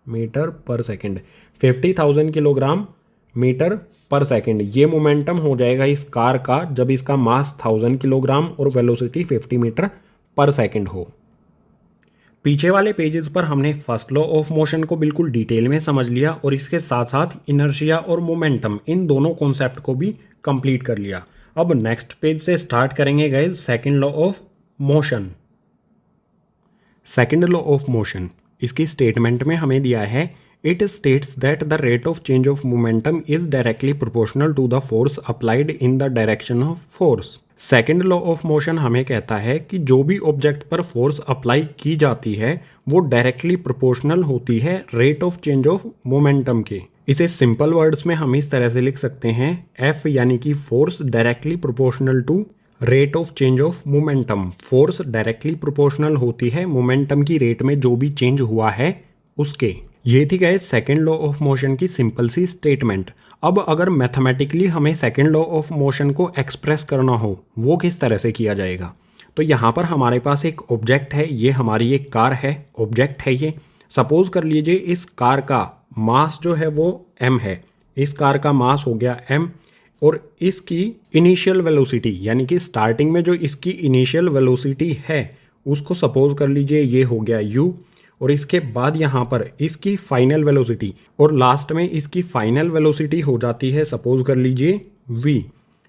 मीटर पर सेकंड, 50,000 किलोग्राम मीटर पर सेकंड। ये मोमेंटम हो जाएगा इस कार का जब इसका मास 1000 किलोग्राम और वेलोसिटी 50 मीटर पर सेकंड हो। पीछे वाले पेजेस पर हमने फर्स्ट लॉ ऑफ मोशन को बिल्कुल डिटेल में समझ लिया और इसके साथ साथ इनर्शिया और मोमेंटम, इन दोनों कॉन्सेप्ट को भी कंप्लीट कर लिया। अब नेक्स्ट पेज से स्टार्ट करेंगे guys second law of motion. Second law of motion, इसकी स्टेटमेंट में हमें दिया है, it states that the rate of change of momentum is directly proportional to the force applied in the direction of force. Second law of motion हमें कहता है कि जो भी ऑब्जेक्ट पर फोर्स अप्लाई की जाती है वो डायरेक्टली प्रोपोर्शनल होती है rate of change of momentum के। इसे सिंपल वर्ड्स में हम इस तरह से लिख सकते हैं, F यानी कि force directly proportional to rate of change of momentum, force directly proportional होती है मोमेंटम की रेट में जो भी चेंज हुआ है उसके। ये थी guys second law of motion की सिंपल सी स्टेटमेंट। अब अगर मैथमेटिकली हमें सेकेंड लॉ ऑफ मोशन को एक्सप्रेस करना हो वो किस तरह से किया जाएगा, तो यहाँ पर हमारे पास एक ऑब्जेक्ट है, ये हमारी एक कार है, ऑब्जेक्ट है ये। सपोज कर लीजिए इस कार का मास जो है वो m है, इस कार का मास हो गया m, और इसकी इनिशियल वेलोसिटी यानी कि स्टार्टिंग में जो इसकी इनिशियल वेलोसिटी है उसको सपोज कर लीजिए ये हो गया u, और इसके बाद यहाँ पर इसकी फाइनल वेलोसिटी और लास्ट में इसकी फाइनल वेलोसिटी हो जाती है सपोज कर लीजिए v।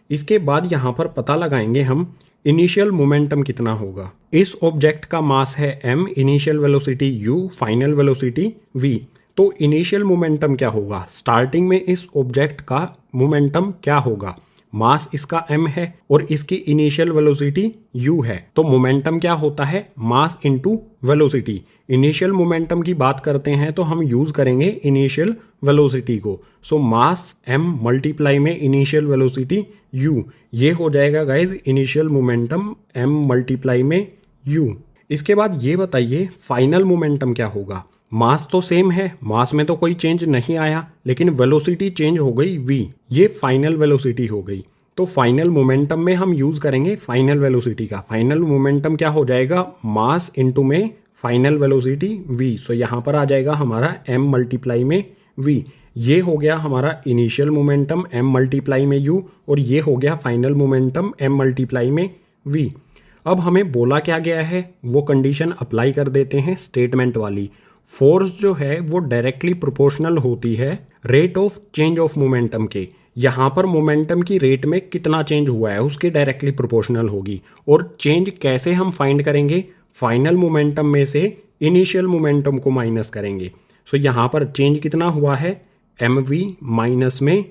इसके बाद यहाँ पर पता लगाएंगे हम इनिशियल मोमेंटम कितना होगा। इस ऑब्जेक्ट का मास है m, initial velocity u, final velocity v। तो इनिशियल मोमेंटम क्या होगा, स्टार्टिंग में इस ऑब्जेक्ट का मोमेंटम क्या होगा, मास इसका m है और इसकी इनिशियल वेलोसिटी u है, तो मोमेंटम क्या होता है, mass into velocity. Initial momentum की बात करते हैं तो हम यूज करेंगे इनिशियल वेलोसिटी को, सो मास m मल्टीप्लाई में इनिशियल वेलोसिटी u, ये हो जाएगा guys initial momentum m multiply में u। इसके बाद ये बताइए फाइनल मोमेंटम क्या होगा। मास तो सेम है, मास में तो कोई चेंज नहीं आया, लेकिन वेलोसिटी चेंज हो गई v, ये फाइनल वेलोसिटी हो गई। तो फाइनल मोमेंटम में हम यूज करेंगे फाइनल वेलोसिटी का। फाइनल मोमेंटम क्या हो जाएगा, मास इनटू में फाइनल वेलोसिटी v, सो यहाँ पर आ जाएगा हमारा m मल्टीप्लाई में v। ये हो गया हमारा इनिशियल मोमेंटम m मल्टीप्लाई में u, और ये हो गया फाइनल मोमेंटम m मल्टीप्लाई में v। अब हमें बोला क्या गया है वो कंडीशन अप्लाई कर देते हैं स्टेटमेंट वाली। फोर्स जो है वो डायरेक्टली प्रोपोर्शनल होती है rate of change of momentum के। यहाँ पर मोमेंटम की रेट में कितना चेंज हुआ है उसके डायरेक्टली प्रोपोर्शनल होगी। और चेंज कैसे हम फाइंड करेंगे, फाइनल मोमेंटम में से इनिशियल मोमेंटम को माइनस करेंगे। सो यहाँ पर चेंज कितना हुआ है, mv माइनस में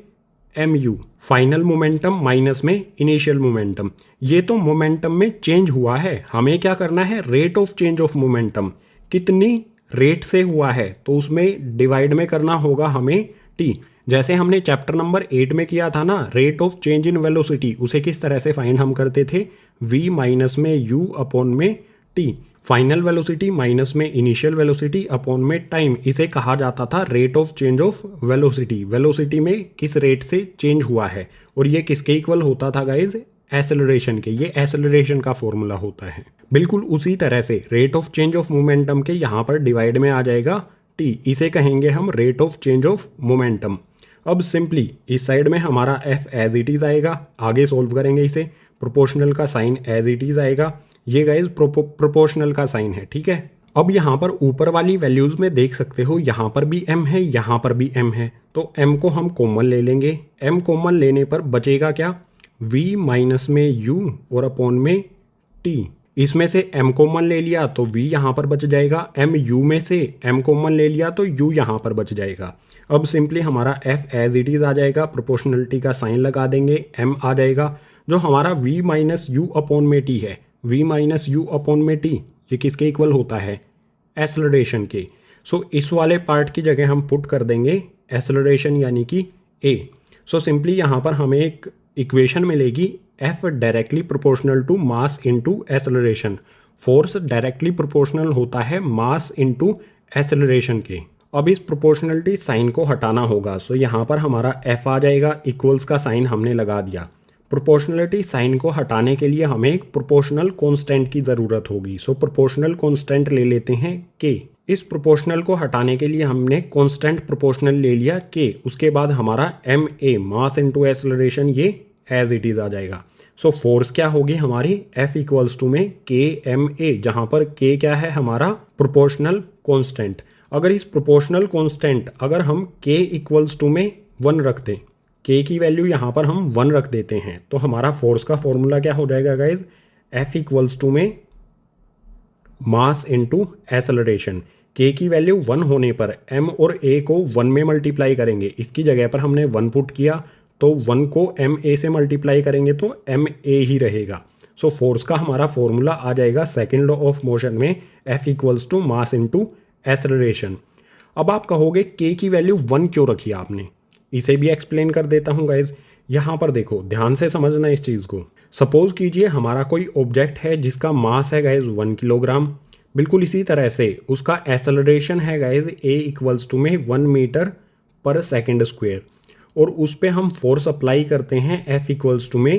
mu, फाइनल मोमेंटम माइनस में इनिशियल मोमेंटम। ये तो मोमेंटम में चेंज हुआ है, हमें क्या करना है, rate of change of momentum कितनी रेट से हुआ है तो उसमें डिवाइड में करना होगा हमें t। जैसे हमने चैप्टर नंबर 8 में किया था ना, rate of change in velocity, उसे किस तरह से फाइंड हम करते थे, v माइनस में u अपॉन में t। फाइनल वेलोसिटी माइनस में इनिशियल वेलोसिटी अपॉन में टाइम, इसे कहा जाता था rate of change of velocity. Velocity में किस रेट से चेंज हुआ है, और ये किसके इक्वल होता था गाइज, एसेलरेशन के। ये एसेलरेशन का फॉर्मूला होता है। बिल्कुल उसी तरह से rate of change of momentum के यहाँ पर डिवाइड में आ जाएगा t, इसे कहेंगे हम rate of change of momentum. अब सिंपली इस साइड में हमारा f एज इट इज आएगा, आगे सोल्व करेंगे इसे, प्रोपोर्शनल का साइन एज इट इज आएगा, ये गाइज प्रोपोर्शनल का साइन है, ठीक है। अब यहाँ पर ऊपर वाली वैल्यूज में देख सकते हो, यहाँ पर भी m है, यहाँ पर भी m है, तो m को हम कॉमन ले लेंगे। m कॉमन लेने पर बचेगा क्या, v माइनस में u और अपॉन में t। इसमें से m कॉमन ले लिया तो v यहाँ पर बच जाएगा, m u में से m कॉमन ले लिया तो u यहाँ पर बच जाएगा। अब सिंपली हमारा f एज इट इज आ जाएगा, प्रोपोर्शनलिटी का साइन लगा देंगे, m आ जाएगा, जो हमारा v माइनस यू अपॉन में t है। v माइनस यू अपॉन में t ये किसके इक्वल होता है, एसेलरेशन के। सो इस वाले पार्ट की जगह हम पुट कर देंगे एसेलरेशन यानी कि a। सो सिंपली यहाँ पर हमें एक इक्वेशन मिलेगी, f directly proportional to mass into acceleration. Force directly proportional होता है मास इनटू एसेलरेशन के। अब इस प्रोपोर्शनलिटी साइन को हटाना होगा, सो यहाँ पर हमारा f आ जाएगा, इक्वल्स का साइन हमने लगा दिया। प्रोपोर्शनलिटी साइन को हटाने के लिए हमें एक प्रोपोर्शनल कांस्टेंट की ज़रूरत होगी, सो प्रोपोर्शनल कांस्टेंट ले लेते हैं k। इस प्रोपोर्शनल को हटाने के लिए हमने कांस्टेंट प्रोपोर्शनल ले लिया k, उसके बाद हमारा ma मास इनटू एसेलरेशन ये एज इट इज आ जाएगा। सो फोर्स क्या होगी हमारी, F इक्वल्स टू में KMA, जहाँ पर K क्या है हमारा प्रोपोर्शनल कांस्टेंट। अगर इस प्रोपोर्शनल कांस्टेंट अगर हम K इक्वल्स टू में 1 रख दें, K की वैल्यू यहाँ पर हम 1 रख देते हैं, तो हमारा फोर्स का फॉर्मूला क्या हो जाएगा गाइज, F इक्वल्स टू में मास इनटू एसेलरेशन। K की वैल्यू 1 होने पर M और A को 1 में मल्टीप्लाई करेंगे, इसकी जगह पर हमने 1 पुट किया तो 1 को ma से मल्टीप्लाई करेंगे तो ma ही रहेगा। सो फोर्स का हमारा फॉर्मूला आ जाएगा सेकेंड लॉ ऑफ मोशन में, F equals to mass into acceleration. अब आप कहोगे k की वैल्यू 1 क्यों रखी आपने, इसे भी एक्सप्लेन कर देता हूँ गाइज। यहाँ पर देखो, ध्यान से समझना इस चीज़ को। सपोज कीजिए हमारा कोई ऑब्जेक्ट है जिसका मास है गाइज 1 किलोग्राम। बिल्कुल इसी तरह से उसका एक्सेलरेशन है गाइज a इक्वल्स टू में 1 मीटर पर सेकेंड स्क्वायर, और उस पे हम फोर्स अप्लाई करते हैं F इक्वल्स टू में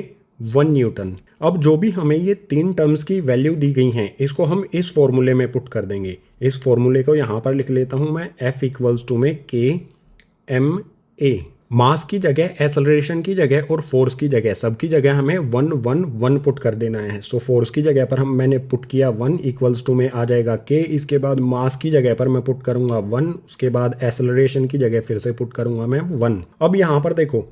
1 न्यूटन। अब जो भी हमें ये 3 टर्म्स की वैल्यू दी गई हैं इसको हम इस फॉर्मूले में पुट कर देंगे। इस फॉर्मूले को यहाँ पर लिख लेता हूँ मैं, F इक्वल्स टू में KMA। मास की जगह, एक्सेलरेशन की जगह और फोर्स की जगह, सबकी जगह हमें 1 1 1 पुट कर देना है। सो फोर्स की जगह पर मैंने पुट किया 1 इक्वल्स टू में आ जाएगा K। इसके बाद मास की जगह पर मैं पुट करूंगा 1, उसके बाद एक्सेलरेशन की जगह फिर से पुट करूंगा मैं 1। अब यहाँ पर देखो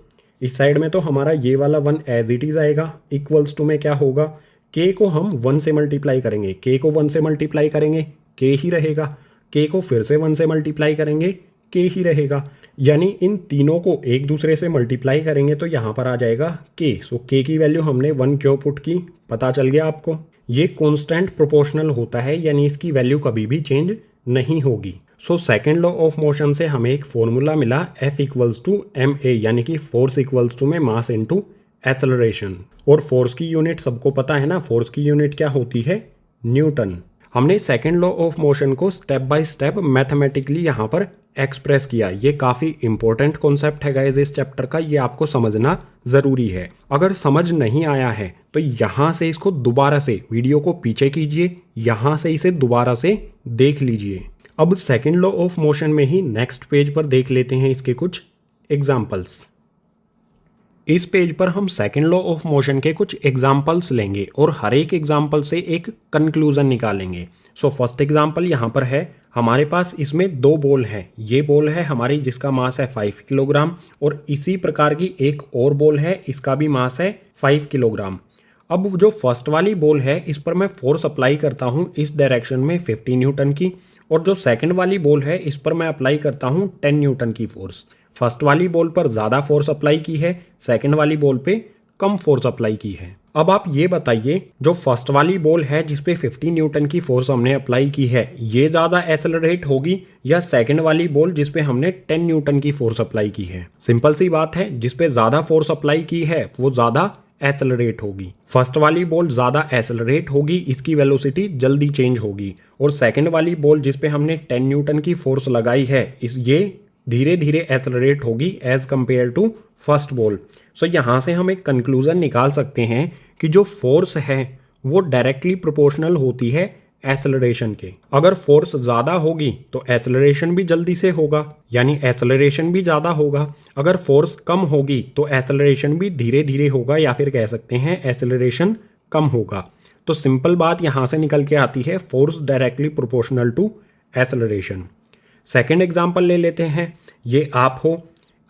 इस साइड में तो हमारा ये वाला 1 एज इट इज आएगा, इक्वल्स टू में क्या होगा, K को हम 1 से मल्टीप्लाई करेंगे, K को 1 से मल्टीप्लाई करेंगे K ही रहेगा, K को फिर से 1 से मल्टीप्लाई करेंगे K ही रहेगा। यानी इन तीनों को एक दूसरे से मल्टीप्लाई करेंगे तो यहाँ पर आ जाएगा K। सो K की वैल्यू हमने 1 क्यों पुट की, पता चल गया आपको। ये कांस्टेंट प्रोपोर्शनल होता है, यानी इसकी वैल्यू कभी भी चेंज नहीं होगी। So second law of motion से हमें एक फॉर्मूला मिला F इक्वल्स टू ma, यानी कि फोर्स इक्वल्स टू में मास इनटू एक्सेलरेशन। और फोर्स की यूनिट सबको पता है ना, फोर्स की यूनिट क्या होती है, न्यूटन। हमने सेकेंड लॉ ऑफ मोशन को स्टेप बाय स्टेप मैथमेटिकली यहाँ पर एक्सप्रेस किया। ये काफ़ी इंपॉर्टेंट कॉन्सेप्ट है गाइस इस चैप्टर का, ये आपको समझना ज़रूरी है। अगर समझ नहीं आया है तो यहाँ से इसको दोबारा से वीडियो को पीछे कीजिए, यहाँ से इसे दोबारा से देख लीजिए। अब सेकेंड लॉ ऑफ मोशन में ही नेक्स्ट पेज पर देख लेते हैं इसके कुछ एग्जाम्पल्स। इस पेज पर हम सेकेंड लॉ ऑफ मोशन के कुछ एग्जाम्पल्स लेंगे और हर एक एग्जाम्पल से एक कंक्लूजन निकालेंगे। सो फर्स्ट एग्जाम्पल यहाँ पर है, हमारे पास इसमें 2 बॉल है। ये बॉल है हमारी जिसका मास है 5 किलोग्राम, और इसी प्रकार की एक और बॉल है, इसका भी मास है 5 किलोग्राम। अब जो फर्स्ट वाली बॉल है इस पर मैं फोर्स अप्लाई करता हूँ इस डायरेक्शन में 50 न्यूटन की, और जो सेकंड वाली बॉल है इस पर मैं अप्लाई करता हूँ 10 न्यूटन की फोर्स। फर्स्ट वाली बॉल पर ज़्यादा फोर्स अप्लाई की है, सेकंड वाली बॉल पे कम फोर्स अप्लाई की है। अब आप ये बताइए, जो फर्स्ट वाली बॉल है जिस पे 50 न्यूटन की फोर्स हमने अप्लाई की है, ये ज़्यादा एक्सेलरेट होगी या सेकंड वाली बॉल जिस पे हमने 10 न्यूटन की फोर्स अप्लाई की है? सिंपल सी बात है, जिस पे ज़्यादा फोर्स अप्लाई की है वो ज़्यादा एक्सेलरेट होगी। फर्स्ट वाली बॉल ज़्यादा एक्सेलरेट होगी, इसकी वेलोसिटी जल्दी चेंज होगी, और सेकंड वाली बॉल जिस पे हमने 10 न्यूटन की फोर्स लगाई है ये धीरे धीरे एक्सेलरेट होगी as compare to first ball. So यहाँ से हम एक कंक्लूजन निकाल सकते हैं कि जो फोर्स है वो डायरेक्टली प्रोपोर्शनल होती है एक्सेलरेशन के। अगर फोर्स ज़्यादा होगी तो एक्सेलरेशन भी जल्दी से होगा, यानी एक्सेलरेशन भी ज़्यादा होगा। अगर फोर्स कम होगी तो एक्सेलरेशन भी धीरे धीरे होगा, या फिर कह सकते हैं एक्सेलरेशन कम होगा। तो सिंपल बात यहाँ से निकल के आती है, force directly proportional to acceleration. Second example ले लेते हैं, ये आप हो,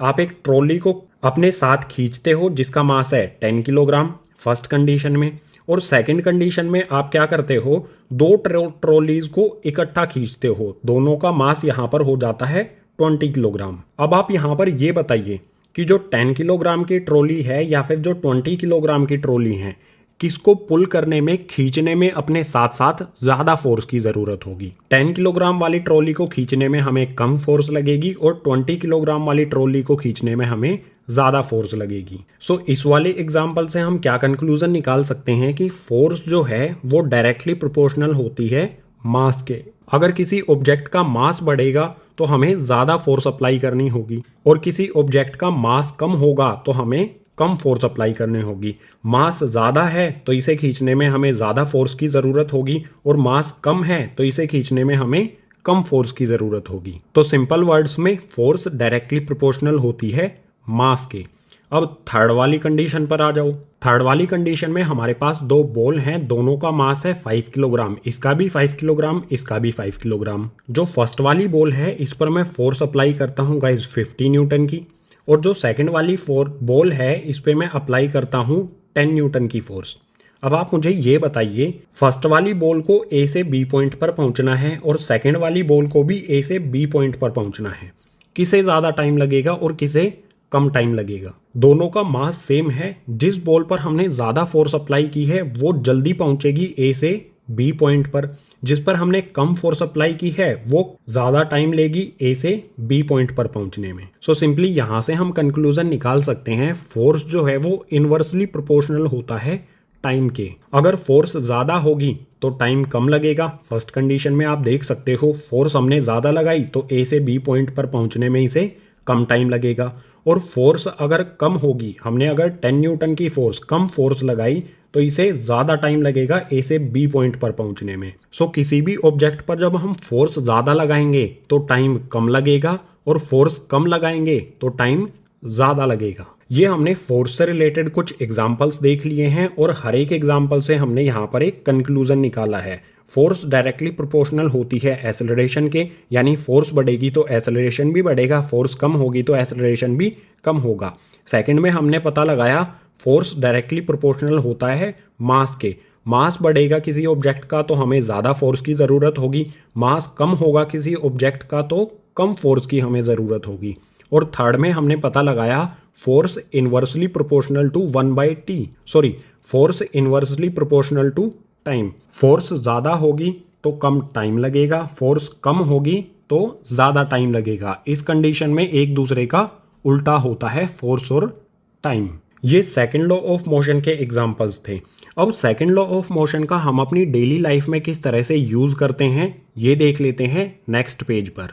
आप एक ट्रॉली को अपने साथ खींचते हो जिसका मास है 10 किलोग्राम फर्स्ट कंडीशन में, और सेकंड कंडीशन में आप क्या करते हो, 2 ट्रॉलीज को इकट्ठा खींचते हो, दोनों का मास यहाँ पर हो जाता है 20 किलोग्राम। अब आप यहाँ पर ये बताइए कि जो 10 किलोग्राम की ट्रॉली है या फिर जो 20 किलोग्राम की ट्रॉली है, किसको पुल करने में, खींचने में अपने साथ साथ ज़्यादा फोर्स की ज़रूरत होगी? 10 किलोग्राम वाली ट्रॉली को खींचने में हमें कम फोर्स लगेगी और 20 किलोग्राम वाली ट्रॉली को खींचने में हमें ज़्यादा फोर्स लगेगी। सो इस वाले एग्जाम्पल से हम क्या कंक्लूजन निकाल सकते हैं कि फोर्स जो है वो डायरेक्टली प्रोपोर्शनल होती है मास के। अगर किसी ऑब्जेक्ट का मास बढ़ेगा तो हमें ज़्यादा फोर्स अप्लाई करनी होगी, और किसी ऑब्जेक्ट का मास कम होगा तो हमें कम फोर्स अप्लाई करनी होगी। मास ज़्यादा है तो इसे खींचने में हमें ज़्यादा फोर्स की ज़रूरत होगी, और मास कम है तो इसे खींचने में हमें कम फोर्स की ज़रूरत होगी। तो सिंपल वर्ड्स में फोर्स डायरेक्टली प्रोपोर्शनल होती है मास के। अब थर्ड वाली कंडीशन पर आ जाओ। थर्ड वाली कंडीशन में हमारे पास 2 बॉल हैं, दोनों का मास है 5 किलोग्राम, इसका भी 5 किलोग्राम, इसका भी 5 किलोग्राम। जो फर्स्ट वाली बॉल है इस पर मैं फोर्स अप्लाई करता हूँ गाइस 50 न्यूटन की, और जो सेकंड वाली बॉल है इस पे मैं अप्लाई करता हूँ 10 न्यूटन की फोर्स। अब आप मुझे ये बताइए, फर्स्ट वाली बॉल को ए से बी पॉइंट पर पहुंचना है और सेकंड वाली बॉल को भी ए से बी पॉइंट पर पहुंचना है, किसे ज़्यादा टाइम लगेगा और किसे कम टाइम लगेगा? दोनों का मास सेम है, जिस बॉल पर हमने ज़्यादा फोर्स अप्लाई की है वो जल्दी पहुंचेगी ए से बी पॉइंट पर, जिस पर हमने कम फोर्स अप्लाई की है वो ज़्यादा टाइम लेगी ए से बी पॉइंट पर पहुंचने में। सो सिंपली यहाँ से हम कंक्लूजन निकाल सकते हैं, फोर्स जो है वो इन्वर्सली प्रोपोर्शनल होता है टाइम के। अगर फोर्स ज़्यादा होगी तो टाइम कम लगेगा। फर्स्ट कंडीशन में आप देख सकते हो फोर्स हमने ज़्यादा लगाई तो ए से बी पॉइंट पर पहुंचने में इसे कम टाइम लगेगा। और फोर्स अगर कम होगी, हमने अगर 10 न्यूटन की फोर्स कम फोर्स लगाई तो इसे ज़्यादा टाइम लगेगा ए से बी पॉइंट पर पहुंचने में। सो किसी भी ऑब्जेक्ट पर जब हम फोर्स ज़्यादा लगाएंगे तो टाइम कम लगेगा और फोर्स कम लगाएंगे तो टाइम ज़्यादा लगेगा। ये हमने फोर्स से रिलेटेड कुछ एग्जाम्पल्स देख लिए हैं और हर एक एग्जाम्पल से हमने यहाँ पर एक कंक्लूजन निकाला है। फोर्स डायरेक्टली प्रोपोर्शनल होती है एसेलरेशन के, यानी फोर्स बढ़ेगी तो एसेलरेशन भी बढ़ेगा, फोर्स कम होगी तो एसेलरेशन भी कम होगा। सेकंड में हमने पता लगाया फोर्स डायरेक्टली प्रोपोर्शनल होता है मास के। मास बढ़ेगा किसी ऑब्जेक्ट का तो हमें ज़्यादा फोर्स की ज़रूरत होगी, मास कम होगा किसी ऑब्जेक्ट का तो कम फोर्स की हमें ज़रूरत होगी। और थर्ड में हमने पता लगाया force inversely proportional to 1/t, force inversely proportional to time. फोर्स ज़्यादा होगी तो कम टाइम लगेगा, फोर्स कम होगी तो ज़्यादा टाइम लगेगा। इस कंडीशन में एक दूसरे का उल्टा होता है फोर्स और टाइम। ये सेकंड लॉ ऑफ मोशन के एग्जांपल्स थे। अब सेकंड लॉ ऑफ मोशन का हम अपनी डेली लाइफ में किस तरह से यूज़ करते हैं ये देख लेते हैं नेक्स्ट पेज पर।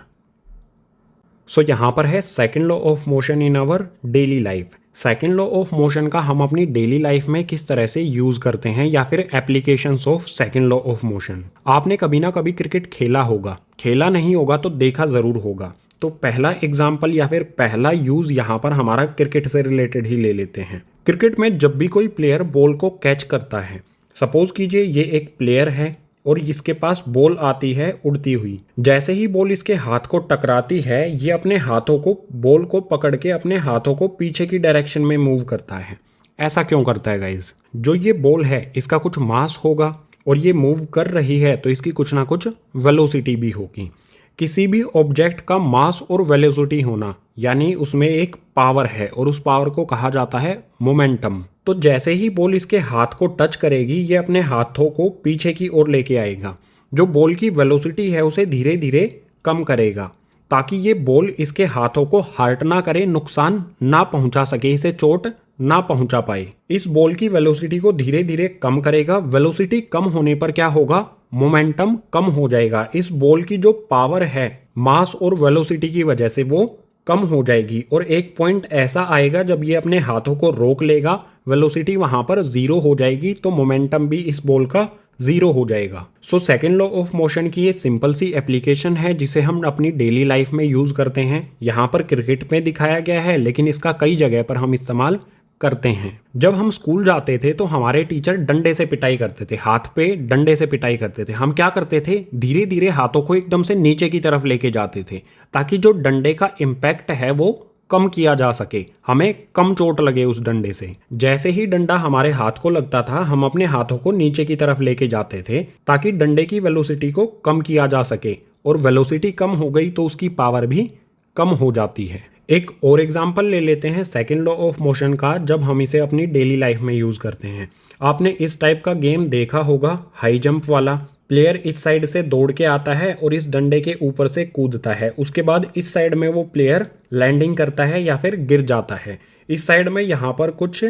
सो यहाँ पर है second law of motion in our daily life. Second law of motion का हम अपनी डेली लाइफ में किस तरह से यूज़ करते हैं या फिर applications of second law of motion. आपने कभी ना कभी क्रिकेट खेला होगा, खेला नहीं होगा तो देखा ज़रूर होगा। तो पहला एग्जाम्पल या फिर पहला यूज़ यहाँ पर हमारा क्रिकेट से रिलेटेड ही ले लेते हैं। क्रिकेट में जब भी कोई प्लेयर बॉल को कैच करता है, सपोज कीजिए ये एक प्लेयर है और इसके पास बॉल आती है उड़ती हुई। जैसे ही बॉल इसके हाथ को टकराती है ये अपने हाथों को, बॉल को पकड़ के अपने हाथों को पीछे की डायरेक्शन में मूव करता है। ऐसा क्यों करता है गाइज? जो ये बॉल है इसका कुछ मास होगा और ये मूव कर रही है तो इसकी कुछ ना कुछ वेलोसिटी भी होगी। किसी भी ऑब्जेक्ट का मास और वेलोसिटी होना यानी उसमें एक पावर है और उस पावर को कहा जाता है मोमेंटम। तो जैसे ही बॉल इसके हाथ को टच करेगी ये अपने हाथों को पीछे की ओर लेके आएगा। जो बॉल की वेलोसिटी है उसे धीरे धीरे कम करेगा ताकि ये बॉल इसके हाथों को हर्ट ना करे, नुकसान ना पहुंचा सके, इसे चोट ना पहुंचा पाए। इस बॉल की वेलोसिटी को धीरे धीरे कम करेगा। वेलोसिटी कम होने पर क्या होगा? मोमेंटम कम हो जाएगा। इस बॉल की जो पावर है मास और वेलोसिटी की वजह से वो कम हो जाएगी और एक पॉइंट ऐसा आएगा जब ये अपने हाथों को रोक लेगा, वेलोसिटी वहां पर 0 हो जाएगी तो मोमेंटम भी इस बॉल का 0 हो जाएगा। So second law of motion की ये सिंपल सी एप्लीकेशन है जिसे हम अपनी डेली लाइफ में यूज करते हैं। यहाँ पर क्रिकेट में दिखाया गया है लेकिन इसका कई जगह पर हम इस्तेमाल करते हैं। जब हम स्कूल जाते थे तो हमारे टीचर डंडे से पिटाई करते थे, हाथ पे डंडे से पिटाई करते थे। हम क्या करते थे? धीरे धीरे हाथों को एकदम से नीचे की तरफ लेके जाते थे ताकि जो डंडे का इम्पैक्ट है वो कम किया जा सके, हमें कम चोट लगे उस डंडे से। जैसे ही डंडा हमारे हाथ को लगता था हम अपने हाथों को नीचे की तरफ लेके जाते थे ताकि डंडे की वेलोसिटी को कम किया जा सके, और वेलोसिटी कम हो गई तो उसकी पावर भी कम हो जाती है। एक और एग्जाम्पल ले लेते हैं सेकंड लॉ ऑफ मोशन का जब हम इसे अपनी डेली लाइफ में यूज़ करते हैं। आपने इस टाइप का गेम देखा होगा, हाई जंप वाला। प्लेयर इस साइड से दौड़ के आता है और इस डंडे के ऊपर से कूदता है, उसके बाद इस साइड में वो प्लेयर लैंडिंग करता है या फिर गिर जाता है। इस साइड में यहाँ पर कुछ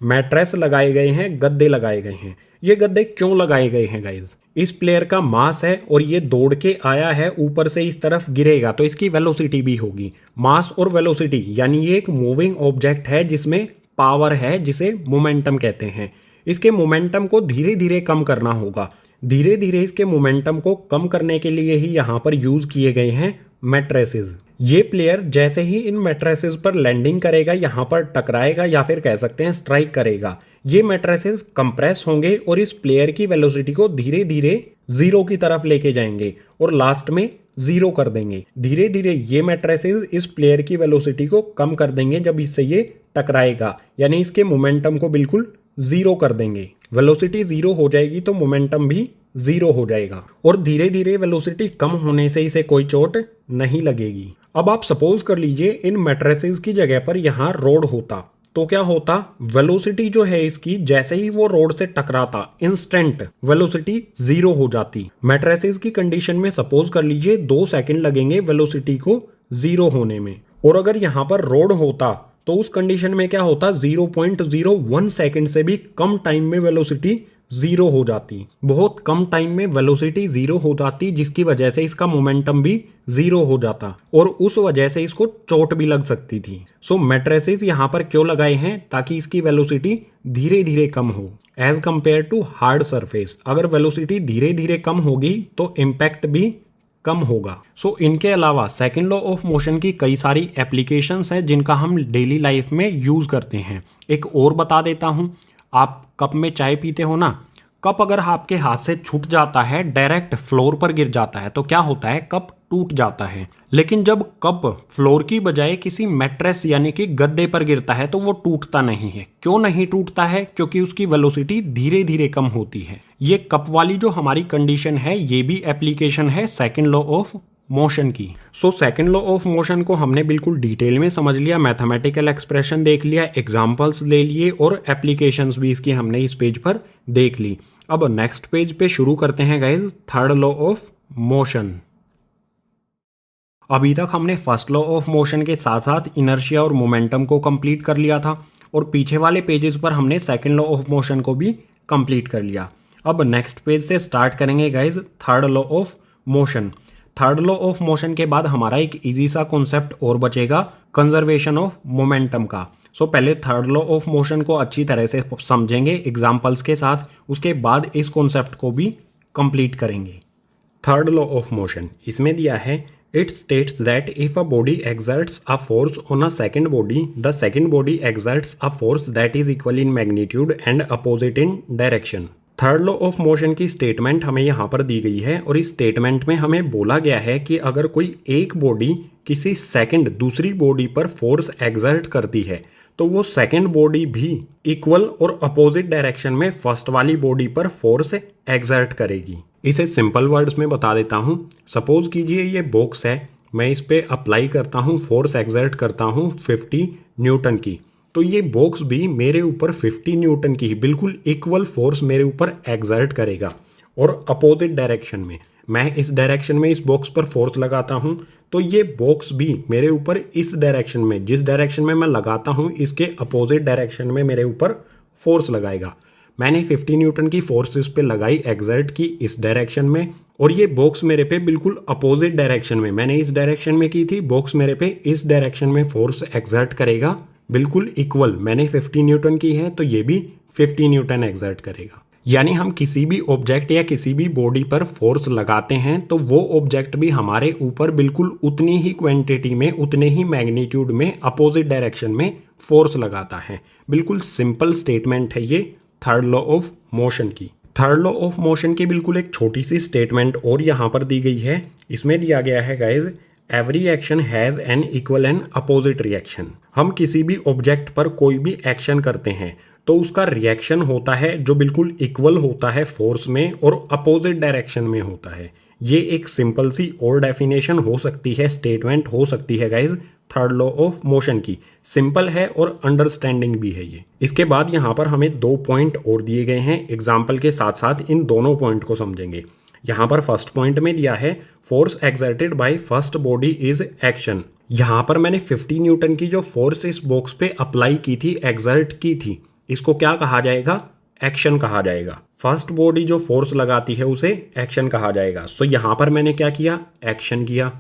मैट्रेस लगाए गए हैं, गद्दे लगाए गए हैं। ये गद्दे क्यों लगाए गए हैं गाइज? इस प्लेयर का मास है और ये दौड़ के आया है, ऊपर से इस तरफ गिरेगा तो इसकी वेलोसिटी भी होगी। मास और वेलोसिटी यानी ये एक मूविंग ऑब्जेक्ट है जिसमें पावर है जिसे मोमेंटम कहते हैं। इसके मोमेंटम को धीरे धीरे कम करना होगा। धीरे धीरे इसके मोमेंटम को कम करने के लिए ही यहाँ पर यूज किए गए हैं मैट्रेसेस। ये प्लेयर जैसे ही इन मैट्रेसेस पर लैंडिंग करेगा, यहाँ पर टकराएगा या फिर कह सकते हैं स्ट्राइक करेगा, ये मैट्रेसेस कंप्रेस होंगे और इस प्लेयर की वेलोसिटी को धीरे धीरे 0 की तरफ लेके जाएंगे और लास्ट में 0 कर देंगे। धीरे धीरे ये मैट्रेसेस इस प्लेयर की वेलोसिटी को कम कर देंगे जब इससे ये टकराएगा, यानी इसके मोमेंटम को बिल्कुल 0 कर देंगे। वेलोसिटी 0 हो जाएगी तो मोमेंटम भी 0 हो जाएगा और धीरे धीरे वेलोसिटी कम होने से इसे कोई चोट नहीं लगेगी। अब आप सपोज कर लीजिए इन मैट्रेसेस की जगह पर यहाँ रोड होता तो क्या होता? वेलोसिटी जो है इसकी जैसे ही वो रोड से टकराता इंस्टेंट वेलोसिटी 0 हो जाती। मैट्रेसेस की कंडीशन में सपोज कर लीजिए 2 सेकंड लगेंगे वेलोसिटी को 0 होने में, और अगर यहाँ पर रोड होता तो उस कंडीशन में क्या होता, 0.01 सेकंड से भी कम टाइम में वेलोसिटी जीरो हो जाती, बहुत कम टाइम में वेलोसिटी जीरो हो जाती, जिसकी वजह से इसका मोमेंटम भी जीरो हो जाता और उस वजह से इसको चोट भी लग सकती थी। सो मैट्रेसेस यहाँ पर क्यों लगाए हैं, ताकि इसकी वेलोसिटी धीरे धीरे कम हो as compare to hard surface. अगर वेलोसिटी धीरे धीरे कम होगी तो इम्पैक्ट भी कम होगा। सो इनके अलावा सेकंड लॉ ऑफ मोशन की कई सारी एप्लीकेशंस हैं जिनका हम डेली लाइफ में यूज करते हैं। एक और बता देता हूं, आप कप में चाय पीते हो ना, कप अगर आपके हाथ से छूट जाता है, डायरेक्ट फ्लोर पर गिर जाता है, तो क्या होता है, कप टूट जाता है। लेकिन जब कप फ्लोर की बजाय किसी मैट्रेस यानी कि गद्दे पर गिरता है तो वो टूटता नहीं है। क्यों नहीं टूटता है, क्योंकि उसकी वेलोसिटी धीरे धीरे कम होती है। ये कप वाली जो हमारी कंडीशन है, ये भी एप्लीकेशन है सेकंड लॉ ऑफ मोशन की। So second law of motion को हमने बिल्कुल डिटेल में समझ लिया, मैथमेटिकल एक्सप्रेशन देख लिया, एग्जांपल्स ले लिए और एप्लीकेशंस भी इसकी हमने इस पेज पर देख ली। अब नेक्स्ट पेज पे शुरू करते हैं guys, third law of motion. अभी तक हमने फर्स्ट लॉ ऑफ मोशन के साथ साथ इनर्शिया और मोमेंटम को कंप्लीट कर लिया था और पीछे वाले पेजेस पर हमने सेकंड लॉ ऑफ मोशन को भी कंप्लीट कर लिया। अब नेक्स्ट पेज से स्टार्ट करेंगे guys, third law of motion. Third law of motion के बाद हमारा एक इजी सा कॉन्सेप्ट और बचेगा, कंजर्वेशन ऑफ मोमेंटम का। सो पहले थर्ड लॉ ऑफ मोशन को अच्छी तरह से समझेंगे एग्जाम्पल्स के साथ, उसके बाद इस कॉन्सेप्ट को भी कंप्लीट करेंगे। थर्ड लॉ ऑफ मोशन इसमें दिया है, it states that if a body exerts a force on a second body, the second body exerts a force that is equal in magnitude and opposite in direction। Third law of motion की statement हमें यहाँ पर दी गई है और इस statement में हमें बोला गया है कि अगर कोई एक बॉडी किसी सेकंड दूसरी बॉडी पर फोर्स एक्सर्ट करती है तो वो सेकंड बॉडी भी इक्वल और अपोजिट डायरेक्शन में फर्स्ट वाली बॉडी पर फोर्स एक्सर्ट करेगी। इसे सिंपल वर्ड्स में बता देता हूँ। सपोज कीजिए ये बॉक्स है, मैं इस पे अप्लाई करता हूँ, फोर्स एक्सर्ट करता हूँ 50 न्यूटन की, तो ये बॉक्स भी मेरे ऊपर 50 न्यूटन की ही बिल्कुल इक्वल फोर्स मेरे ऊपर एक्सर्ट करेगा। और अपोजिट डायरेक्शन में, मैं इस डायरेक्शन में इस बॉक्स पर फोर्स लगाता हूँ तो ये बॉक्स भी मेरे ऊपर इस डायरेक्शन में, जिस डायरेक्शन में मैं लगाता हूँ, इसके अपोजिट डायरेक्शन में मेरे ऊपर फोर्स लगाएगा। मैंने 50 न्यूटन की फोर्स इस पे लगाई, एक्सर्ट की इस डायरेक्शन में, और ये बॉक्स मेरे पे बिल्कुल अपोजिट डायरेक्शन में, मैंने इस डायरेक्शन में की थी, बॉक्स मेरे पे इस डायरेक्शन में फोर्स एक्सर्ट करेगा बिल्कुल इक्वल। मैंने 50 न्यूटन की है तो ये भी 50 न्यूटन एक्सर्ट करेगा। यानी हम किसी भी ऑब्जेक्ट या किसी भी बॉडी पर फोर्स लगाते हैं तो वो ऑब्जेक्ट भी हमारे ऊपर बिल्कुल उतनी ही क्वांटिटी में, उतने ही मैग्नीट्यूड में, अपोजिट डायरेक्शन में फोर्स लगाता है। बिल्कुल सिंपल स्टेटमेंट है ये थर्ड लॉ ऑफ मोशन की। थर्ड लॉ ऑफ मोशन की बिल्कुल एक छोटी सी स्टेटमेंट और यहाँ पर दी गई है। इसमें दिया गया है guys, every action has an equal and opposite reaction. हम किसी भी ऑब्जेक्ट पर कोई भी एक्शन करते हैं तो उसका रिएक्शन होता है जो बिल्कुल इक्वल होता है फोर्स में और अपोजिट डायरेक्शन में होता है। ये एक सिंपल सी और डेफिनेशन हो सकती है, स्टेटमेंट हो सकती है guys third law of motion की। सिंपल है और अंडरस्टैंडिंग भी है ये। इसके बाद यहाँ पर हमें 2 पॉइंट और दिए गए हैं, एग्जाम्पल के साथ साथ इन दोनों पॉइंट को समझेंगे। यहाँ पर फर्स्ट पॉइंट में दिया है, force exerted by first body is action. यहाँ पर मैंने 50 न्यूटन की जो फोर्स इस बॉक्स पे अप्लाई की थी, एक्सर्ट की थी, इसको क्या कहा जाएगा, एक्शन कहा जाएगा। फर्स्ट बॉडी जो फोर्स लगाती है उसे एक्शन कहा जाएगा। सो यहाँ पर मैंने क्या किया, एक्शन किया।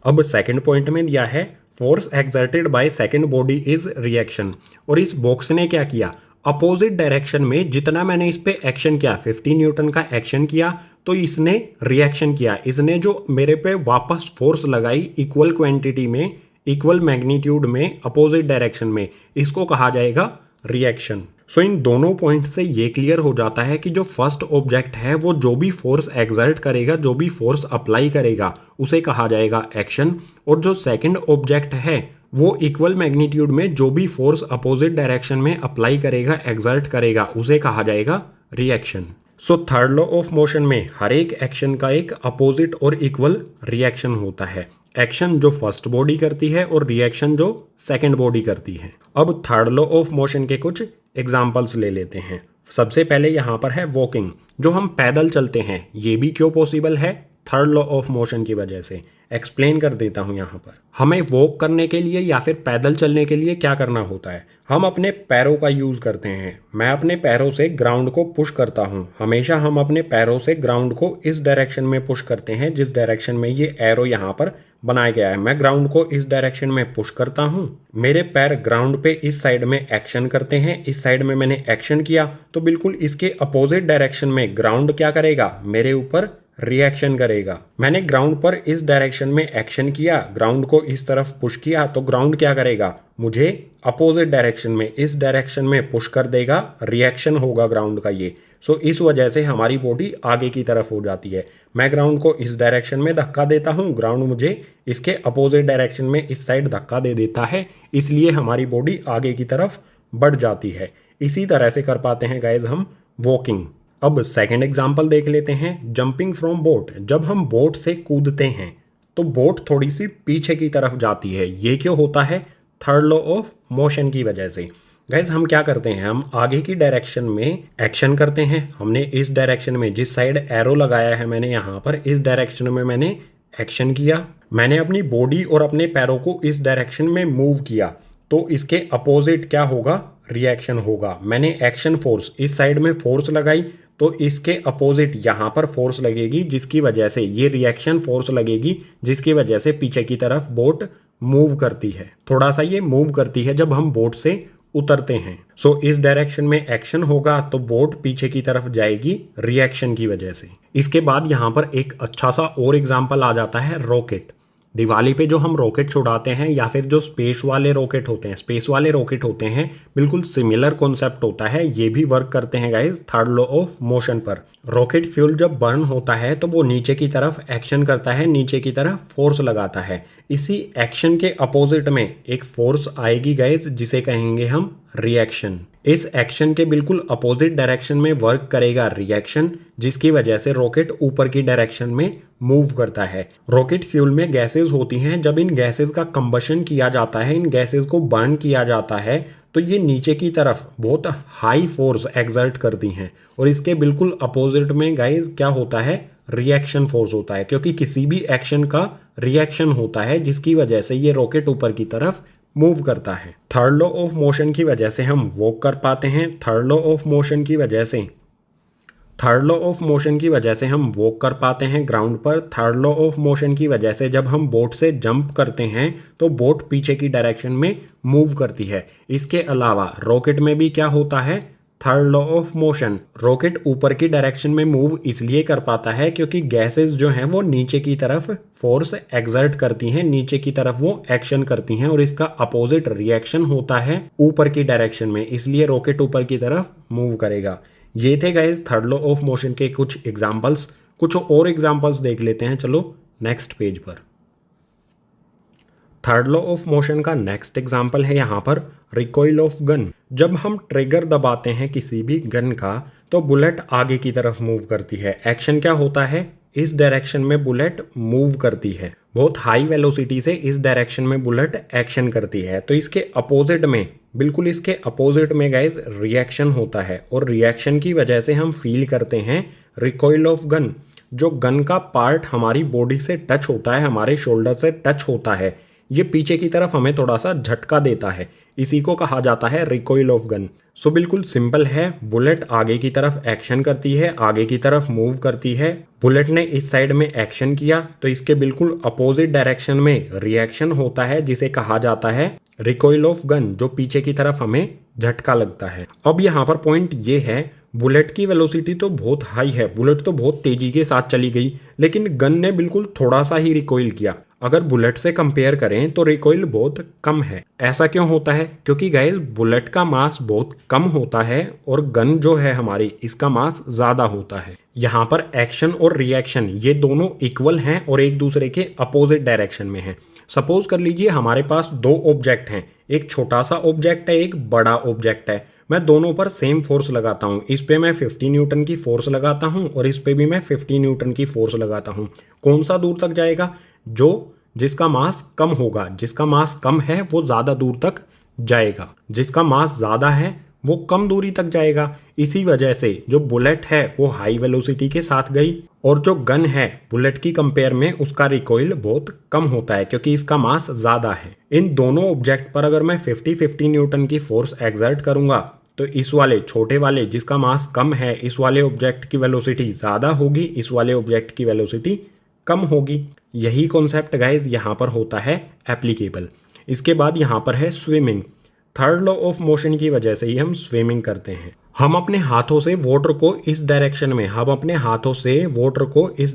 अब सेकंड पॉइंट में दिया है, force exerted by second body is reaction, और इस बॉक्स ने क्या किया, अपोजिट डायरेक्शन में जितना मैंने इस पे एक्शन किया, 50 न्यूटन का एक्शन किया, तो इसने रिएक्शन किया। इसने जो मेरे पे वापस फोर्स लगाई इक्वल क्वांटिटी में, इक्वल मैग्नीट्यूड में, अपोजिट डायरेक्शन में, इसको कहा जाएगा रिएक्शन। सो इन दोनों पॉइंट से ये क्लियर हो जाता है कि जो फर्स्ट ऑब्जेक्ट है वो जो भी फोर्स एक्सर्ट करेगा, जो भी फोर्स अप्लाई करेगा, उसे कहा जाएगा एक्शन, और जो सेकंड ऑब्जेक्ट है वो इक्वल मैग्नीट्यूड में जो भी फोर्स अपोजिट डायरेक्शन में अप्लाई करेगा, एक्सर्ट करेगा, उसे कहा जाएगा reaction. So third law of motion में हर एक एक्शन का एक अपोजिट और इक्वल रिएक्शन होता है। एक्शन जो फर्स्ट बॉडी करती है और रिएक्शन जो सेकंड बॉडी करती है। अब थर्ड लॉ ऑफ मोशन के कुछ एग्जांपल्स ले लेते हैं। सबसे पहले यहाँ पर है वॉकिंग, जो हम पैदल चलते हैं, ये भी क्यों पॉसिबल है, थर्ड लॉ ऑफ मोशन की वजह से। एक्सप्लेन कर देता हूँ यहाँ पर। हमें वॉक करने के लिए या फिर पैदल चलने के लिए क्या करना होता है, हम अपने पैरों का यूज़ करते हैं। मैं अपने पैरों से ग्राउंड को पुश करता हूँ। हमेशा हम अपने पैरों से ग्राउंड को इस डायरेक्शन में पुश करते हैं जिस डायरेक्शन में ये एरो यहाँ पर बनाया गया है। मैं ग्राउंड को इस डायरेक्शन में पुश करता हूँ, मेरे पैर ग्राउंड पे इस साइड में एक्शन करते हैं। इस साइड में मैंने एक्शन किया तो बिल्कुल इसके अपोजिट डायरेक्शन में ग्राउंड क्या करेगा, मेरे ऊपर रिएक्शन करेगा। मैंने ग्राउंड पर इस डायरेक्शन में एक्शन किया, ग्राउंड को इस तरफ पुश किया तो ग्राउंड क्या करेगा, मुझे अपोजिट डायरेक्शन में इस डायरेक्शन में पुश कर देगा, रिएक्शन होगा ग्राउंड का ये। सो इस वजह से हमारी बॉडी आगे की तरफ हो जाती है। मैं ग्राउंड को इस डायरेक्शन में धक्का देता हूँ, ग्राउंड मुझे इसके अपोजिट डायरेक्शन में इस साइड धक्का दे देता है, इसलिए हमारी बॉडी आगे की तरफ बढ़ जाती है। इसी तरह से कर पाते हैं गाइज हम वॉकिंग। अब सेकंड एग्जांपल देख लेते हैं, जंपिंग फ्रॉम बोट। जब हम बोट से कूदते हैं तो बोट थोड़ी सी पीछे की तरफ जाती है। ये क्यों होता है, थर्ड लॉ ऑफ मोशन की वजह से। गाइज हम क्या करते हैं, हम आगे की डायरेक्शन में एक्शन करते हैं। हमने इस डायरेक्शन में जिस साइड एरो लगाया है मैंने यहाँ पर, इस डायरेक्शन में मैंने एक्शन किया। मैंने अपनी बॉडी और अपने पैरों को इस डायरेक्शन में मूव किया तो इसके अपोजिट क्या होगा, रिएक्शन होगा। मैंने एक्शन फोर्स इस साइड में फोर्स लगाई तो इसके अपोजिट यहाँ पर फोर्स लगेगी, जिसकी वजह से ये रिएक्शन फोर्स लगेगी, जिसकी वजह से पीछे की तरफ बोट मूव करती है। थोड़ा सा ये मूव करती है जब हम बोट से उतरते हैं। सो इस डायरेक्शन में एक्शन होगा तो बोट पीछे की तरफ जाएगी रिएक्शन की वजह से। इसके बाद यहाँ पर एक अच्छा सा और एग्जाम्पल आ जाता है, रॉकेट। दिवाली पे जो हम रॉकेट छुड़ाते हैं या फिर जो स्पेस वाले रॉकेट होते हैं, बिल्कुल सिमिलर कॉन्सेप्ट होता है। ये भी वर्क करते हैं guys third law of motion पर। रॉकेट फ्यूल जब बर्न होता है तो वो नीचे की तरफ एक्शन करता है, नीचे की तरफ फोर्स लगाता है। इसी एक्शन के अपोजिट में एक फोर्स आएगी गाइज, जिसे कहेंगे हम रिएक्शन। इस एक्शन के बिल्कुल अपोजिट डायरेक्शन में वर्क करेगा रिएक्शन, जिसकी वजह से रॉकेट ऊपर की डायरेक्शन में मूव करता है। रॉकेट फ्यूल में गैसेस होती हैं, जब इन गैसेस का कंबशन किया जाता है, इन गैसेस को बर्न किया जाता है तो ये नीचे की तरफ बहुत हाई फोर्स एक्सर्ट करती हैं और इसके बिल्कुल अपोजिट में गाइज क्या होता है, रिएक्शन फोर्स होता है, क्योंकि किसी भी एक्शन का रिएक्शन होता है जिसकी वजह से ये रॉकेट ऊपर की तरफ मूव करता है। थर्ड लॉ ऑफ मोशन की वजह से हम वॉक कर पाते हैं। थर्ड लॉ ऑफ मोशन की वजह से हम वॉक कर पाते हैं ग्राउंड पर। थर्ड लॉ ऑफ मोशन की वजह से जब हम बोट से जंप करते हैं तो बोट पीछे की डायरेक्शन में मूव करती है। इसके अलावा रॉकेट में भी क्या होता है, third law of motion, rocket ऊपर की डायरेक्शन में मूव इसलिए कर पाता है क्योंकि गैसेस जो हैं वो नीचे की तरफ फोर्स एक्सर्ट करती हैं, नीचे की तरफ वो एक्शन करती हैं और इसका अपोजिट रिएक्शन होता है ऊपर की डायरेक्शन में, इसलिए रॉकेट ऊपर की तरफ मूव करेगा। ये थे guys third law of motion के कुछ एग्जाम्पल्स। कुछ और एग्जाम्पल्स देख लेते हैं, चलो नेक्स्ट पेज पर। थर्ड लॉ ऑफ मोशन का नेक्स्ट एग्जाम्पल है यहाँ पर रिकॉइल ऑफ गन। जब हम ट्रिगर दबाते हैं किसी भी गन का तो बुलेट आगे की तरफ मूव करती है। एक्शन क्या होता है, इस डायरेक्शन में बुलेट मूव करती है, बहुत हाई वेलोसिटी से इस डायरेक्शन में बुलेट एक्शन करती है। तो इसके अपोजिट में, बिल्कुल इसके अपोजिट में गाइज रिएक्शन होता है और रिएक्शन की वजह से हम फील करते हैं रिकॉइल ऑफ गन। जो गन का पार्ट हमारी बॉडी से टच होता है, हमारे शोल्डर से टच होता है, ये पीछे की तरफ हमें थोड़ा सा झटका देता है, इसी को कहा जाता है रिकॉइल ऑफ गन। सो बिल्कुल सिंपल है, बुलेट आगे की तरफ एक्शन करती है, आगे की तरफ मूव करती है। बुलेट ने इस साइड में एक्शन किया तो इसके बिल्कुल अपोजिट डायरेक्शन में रिएक्शन होता है, जिसे कहा जाता है रिकॉइल ऑफ गन, जो पीछे की तरफ हमें झटका लगता है। अब यहाँ पर पॉइंट ये है, बुलेट की वेलोसिटी तो बहुत हाई है, बुलेट तो बहुत तेजी के साथ चली गई, लेकिन गन ने बिल्कुल थोड़ा सा ही रिकॉइल किया। अगर बुलेट से कंपेयर करें तो रिकॉइल बहुत कम है। ऐसा क्यों होता है, क्योंकि गाइस बुलेट का मास बहुत कम होता है और गन जो है हमारी, इसका मास ज़्यादा होता है। यहाँ पर एक्शन और रिएक्शन ये दोनों इक्वल हैं और एक दूसरे के अपोजिट डायरेक्शन में हैं। सपोज कर लीजिए हमारे पास दो ऑब्जेक्ट हैं, एक छोटा सा ऑब्जेक्ट है, एक बड़ा ऑब्जेक्ट है। मैं दोनों पर सेम फोर्स लगाता हूँ, इस पे मैं 50 न्यूटन की फोर्स लगाता हूँ और इस पे भी मैं 50 न्यूटन की फोर्स लगाता हूँ। कौन सा दूर तक जाएगा, जिसका मास कम होगा। जिसका मास कम है वो ज़्यादा दूर तक जाएगा, जिसका मास ज़्यादा है वो कम दूरी तक जाएगा। इसी वजह से जो बुलेट है वो हाई वेलोसिटी के साथ गई और जो गन है बुलेट की कंपेयर में उसका रिकॉइल बहुत कम होता है क्योंकि इसका मास ज़्यादा है। इन दोनों ऑब्जेक्ट पर अगर मैं 50-50 न्यूटन की फोर्स एक्सर्ट करूंगा तो इस वाले छोटे वाले जिसका मास कम है इस वाले ऑब्जेक्ट की वेलोसिटी ज़्यादा होगी, इस वाले ऑब्जेक्ट की वेलोसिटी कम होगी। यही कॉन्सेप्ट गाइज यहाँ पर होता है एप्लीकेबल। इसके बाद यहाँ पर है swimming. Third law of motion की वजह से ही हम स्विमिंग करते हैं। हम अपने हाथों से वाटर को इस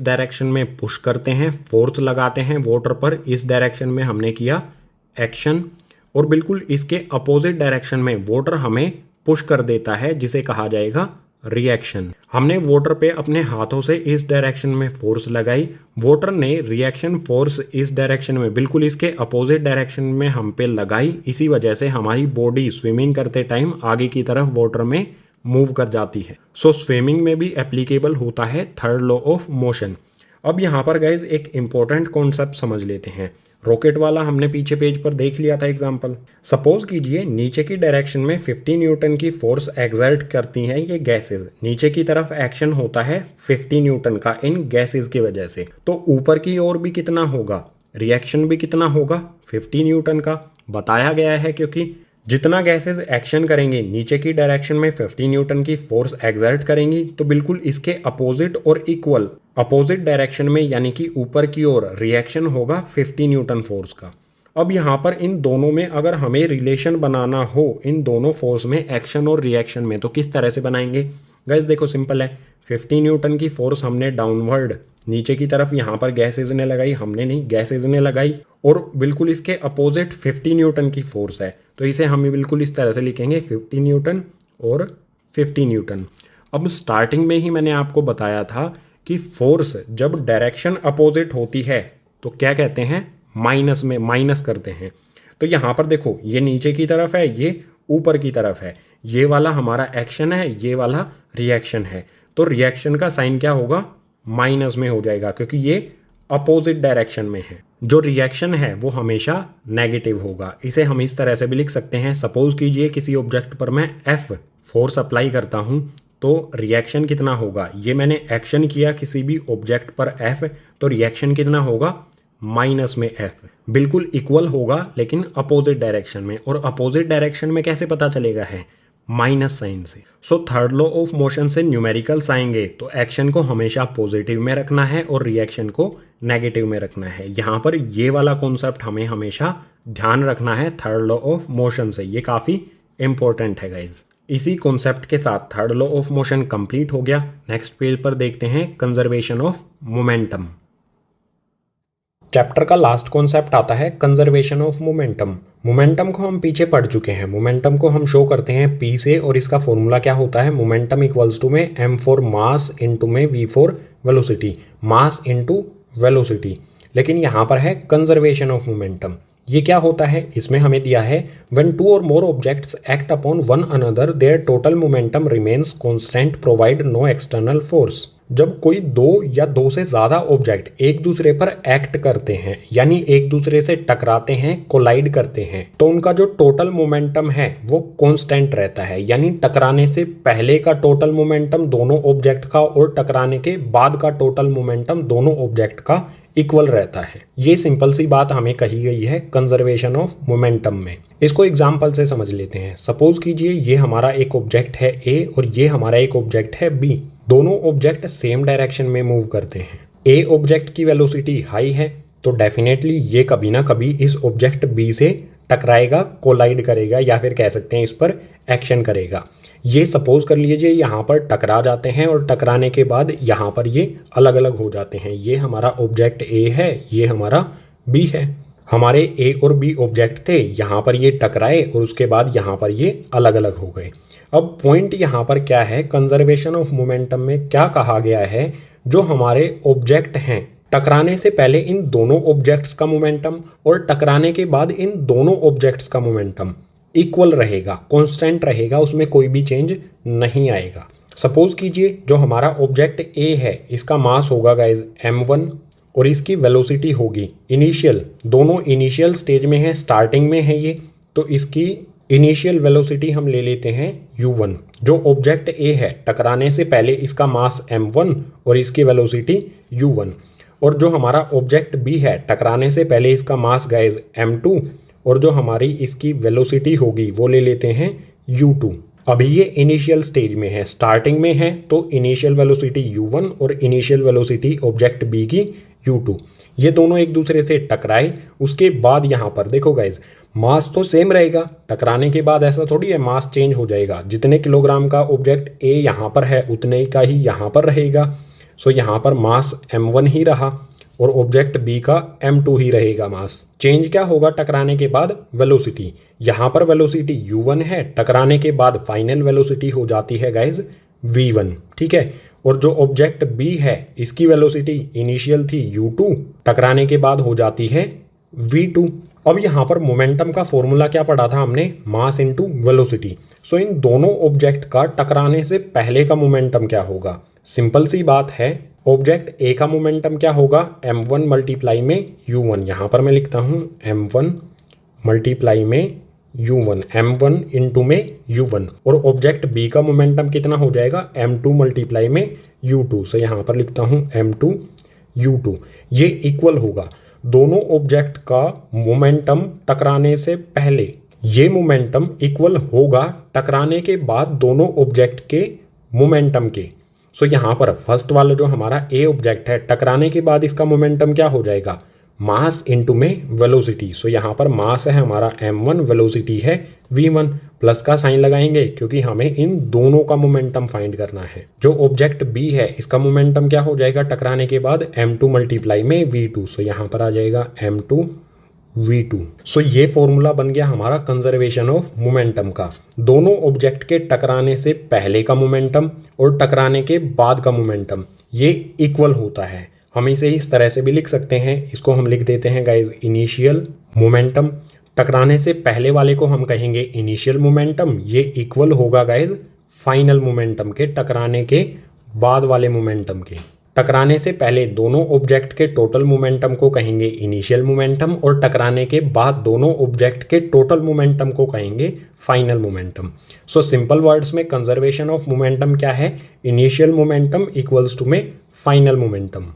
डायरेक्शन में पुश करते हैं, फोर्स लगाते हैं वाटर पर, इस डायरेक्शन में हमने किया एक्शन, और बिल्कुल इसके अपोजिट डायरेक्शन में वाटर हमें पुश कर देता है जिसे कहा जाएगा रिएक्शन। हमने वाटर पे अपने हाथों से इस डायरेक्शन में फोर्स लगाई, वाटर ने रिएक्शन फोर्स इस डायरेक्शन में बिल्कुल इसके अपोजिट डायरेक्शन में हम पे लगाई। इसी वजह से हमारी बॉडी स्विमिंग करते टाइम आगे की तरफ वाटर में मूव कर जाती है। सो स्विमिंग में भी एप्लीकेबल होता है थर्ड लॉ ऑफ मोशन। अब यहाँ पर गाइज एक इंपॉर्टेंट कॉन्सेप्ट समझ लेते हैं। रॉकेट वाला हमने पीछे पेज पर देख लिया था एग्जाम्पल। सपोज कीजिए नीचे की डायरेक्शन में 50 न्यूटन की फोर्स एक्सर्ट करती हैं ये गैसेज, नीचे की तरफ एक्शन होता है 50 न्यूटन का इन गैसेज की वजह से। तो ऊपर की ओर भी कितना होगा, रिएक्शन भी कितना होगा, 50 न्यूटन का बताया गया है, क्योंकि जितना गैसेज एक्शन करेंगे नीचे की डायरेक्शन में 50 न्यूटन की फोर्स एक्सर्ट करेंगी तो बिल्कुल इसके अपोजिट और इक्वल अपोजिट डायरेक्शन में यानी कि ऊपर की ओर रिएक्शन होगा 50 न्यूटन फोर्स का। अब यहाँ पर इन दोनों में अगर हमें रिलेशन बनाना हो, इन दोनों फोर्स में एक्शन और रिएक्शन में, तो किस तरह से बनाएंगे गाइस? देखो सिंपल है, 50 न्यूटन की फोर्स हमने डाउनवर्ड नीचे की तरफ यहाँ पर गैसेज ने लगाई, हमने नहीं गैसेज ने लगाई, और बिल्कुल इसके अपोजिट 50 न्यूटन की फोर्स है, तो इसे हम बिल्कुल इस तरह से लिखेंगे 50 न्यूटन और 50 न्यूटन। अब स्टार्टिंग में ही मैंने आपको बताया था कि फोर्स जब डायरेक्शन अपोजिट होती है तो क्या कहते हैं, माइनस में माइनस करते हैं। तो यहाँ पर देखो ये नीचे की तरफ है, ये ऊपर की तरफ है, ये वाला हमारा एक्शन है, ये वाला रिएक्शन है, तो रिएक्शन का साइन क्या होगा, माइनस में हो जाएगा क्योंकि ये अपोजिट डायरेक्शन में है। जो रिएक्शन है वो हमेशा नेगेटिव होगा। इसे हम इस तरह से भी लिख सकते हैं, सपोज कीजिए किसी ऑब्जेक्ट पर मैं F फोर्स अप्लाई करता हूँ तो रिएक्शन कितना होगा, ये मैंने एक्शन किया किसी भी ऑब्जेक्ट पर F, तो रिएक्शन कितना होगा, माइनस में F, बिल्कुल इक्वल होगा लेकिन अपोजिट डायरेक्शन में। और अपोजिट डायरेक्शन में कैसे पता चलेगा है, माइनस साइन से। So third law of motion से न्यूमेरिकल्स आएंगे तो एक्शन को हमेशा पॉजिटिव में रखना है और रिएक्शन को नेगेटिव में रखना है। यहाँ पर ये वाला कॉन्सेप्ट हमें हमेशा ध्यान रखना है थर्ड लॉ ऑफ मोशन से, ये काफ़ी इंपॉर्टेंट है गाइज। इसी कॉन्सेप्ट के साथ third law of motion complete हो गया। नेक्स्ट पेज पर देखते हैं कंजर्वेशन ऑफ मोमेंटम। चैप्टर का लास्ट कॉन्सेप्ट आता है कंजर्वेशन ऑफ मोमेंटम। मोमेंटम को हम पीछे पढ़ चुके हैं। मोमेंटम को हम शो करते हैं P से, और इसका फॉर्मूला क्या होता है, मोमेंटम इक्वल्स टू में m फॉर मास इंटू में v for velocity, mass into velocity. लेकिन यहाँ पर है कंजर्वेशन ऑफ मोमेंटम। ये क्या होता है, इसमें हमें दिया है when two or more objects act upon one another their total momentum remains constant provide no external force. जब कोई दो या दो से ज़्यादा ऑब्जेक्ट एक दूसरे पर एक्ट करते हैं यानी एक दूसरे से टकराते हैं, कोलाइड करते हैं, तो उनका जो टोटल मोमेंटम है वो कांस्टेंट रहता है। यानी टकराने से पहले का टोटल मोमेंटम दोनों ऑब्जेक्ट का और टकराने के बाद का टोटल मोमेंटम दोनों ऑब्जेक्ट का इक्वल रहता है। ये सिंपल सी बात हमें कही गई है कंजर्वेशन ऑफ मोमेंटम में। इसको एग्जांपल से समझ लेते हैं। सपोज कीजिए ये हमारा एक ऑब्जेक्ट है A और ये हमारा एक ऑब्जेक्ट है B। दोनों ऑब्जेक्ट सेम डायरेक्शन में मूव करते हैं। A ऑब्जेक्ट की वेलोसिटी हाई है तो डेफिनेटली ये कभी ना कभी इस ऑब्जेक्ट B से टकराएगा, कोलाइड करेगा, या फिर कह सकते हैं इस पर एक्शन करेगा। ये सपोज कर लीजिए यहाँ पर टकरा जाते हैं और टकराने के बाद यहाँ पर ये अलग अलग हो जाते हैं। ये हमारा ऑब्जेक्ट A है, ये हमारा B है। हमारे A और B ऑब्जेक्ट थे, यहाँ पर ये टकराए और उसके बाद यहाँ पर ये अलग अलग हो गए। अब पॉइंट यहाँ पर क्या है, कंजर्वेशन ऑफ मोमेंटम में क्या कहा गया है, जो हमारे ऑब्जेक्ट हैं टकराने से पहले इन दोनों ऑब्जेक्ट्स का मोमेंटम और टकराने के बाद इन दोनों ऑब्जेक्ट्स का मोमेंटम इक्वल रहेगा, कांस्टेंट रहेगा, उसमें कोई भी चेंज नहीं आएगा। सपोज कीजिए जो हमारा ऑब्जेक्ट A है इसका मास होगा गाइज m1 और इसकी वेलोसिटी होगी इनिशियल, दोनों इनिशियल स्टेज में है, स्टार्टिंग में है ये, तो इसकी इनिशियल वेलोसिटी हम ले लेते हैं u1। जो ऑब्जेक्ट ए है टकराने से पहले इसका मास m1 और इसकी वेलोसिटी u1, और जो हमारा ऑब्जेक्ट बी है टकराने से पहले इसका मास गाइज m2 और जो हमारी इसकी वेलोसिटी होगी वो ले लेते हैं u2। अभी ये इनिशियल स्टेज में है, स्टार्टिंग में है, तो इनिशियल वेलोसिटी u1 और इनिशियल वेलोसिटी ऑब्जेक्ट बी की u2, ये दोनों एक दूसरे से टकराए। उसके बाद यहाँ पर देखो गाइज मास तो सेम रहेगा, टकराने के बाद ऐसा थोड़ी है मास चेंज हो जाएगा। जितने किलोग्राम का ऑब्जेक्ट ए यहाँ पर है उतने का ही यहाँ पर रहेगा। सो यहाँ पर मास m1 ही रहा और ऑब्जेक्ट बी का m2 ही रहेगा मास। चेंज क्या होगा टकराने के बाद? वेलोसिटी। यहाँ पर वेलोसिटी u1 है, टकराने के बाद फाइनल वेलोसिटी हो जाती है गाइज v1, ठीक है। और जो ऑब्जेक्ट बी है इसकी वेलोसिटी इनिशियल थी u2, टकराने के बाद हो जाती है v2। अब यहाँ पर मोमेंटम का फॉर्मूला क्या पढ़ा था हमने? Mass into velocity. सो इन दोनों ऑब्जेक्ट का टकराने से पहले का मोमेंटम क्या होगा? सिंपल सी बात है, ऑब्जेक्ट ए का मोमेंटम क्या होगा? m1 मल्टीप्लाई में u1। यहाँ पर मैं लिखता हूँ m1 मल्टीप्लाई में u1, m1 इंटू में u1। और ऑब्जेक्ट बी का मोमेंटम कितना हो जाएगा? m2 मल्टीप्लाई में u2। सो यहाँ पर लिखता हूँ m2 u2। ये इक्वल होगा दोनों ऑब्जेक्ट का मोमेंटम टकराने से पहले, ये मोमेंटम इक्वल होगा टकराने के बाद दोनों ऑब्जेक्ट के मोमेंटम के। सो यहाँ पर फर्स्ट वाला जो हमारा ए ऑब्जेक्ट है टकराने के बाद इसका मोमेंटम क्या हो जाएगा? मास इनटू में वेलोसिटी। सो यहाँ पर मास है हमारा m1, वेलोसिटी है v1। प्लस का साइन लगाएंगे क्योंकि हमें इन दोनों का मोमेंटम फाइंड करना है। जो ऑब्जेक्ट बी है इसका मोमेंटम क्या हो जाएगा टकराने के बाद? m2 मल्टीप्लाई में v2। सो यहाँ पर आ जाएगा m2 v2। सो ये फॉर्मूला बन गया हमारा कंजर्वेशन ऑफ मोमेंटम का। दोनों ऑब्जेक्ट के टकराने से पहले का मोमेंटम और टकराने के बाद का मोमेंटम ये इक्वल होता है। हम इसे इस तरह से भी लिख सकते हैं, इसको हम लिख देते हैं गाइज इनिशियल मोमेंटम। टकराने से पहले वाले को हम कहेंगे इनिशियल मोमेंटम, ये इक्वल होगा गाइज फाइनल मोमेंटम के, टकराने के बाद वाले मोमेंटम के। टकराने से पहले दोनों ऑब्जेक्ट के टोटल मोमेंटम को कहेंगे इनिशियल मोमेंटम और टकराने के बाद दोनों ऑब्जेक्ट के टोटल मोमेंटम को कहेंगे final momentum. So simple words में कंजर्वेशन ऑफ मोमेंटम क्या है? इनिशियल मोमेंटम इक्वल्स टू में final momentum.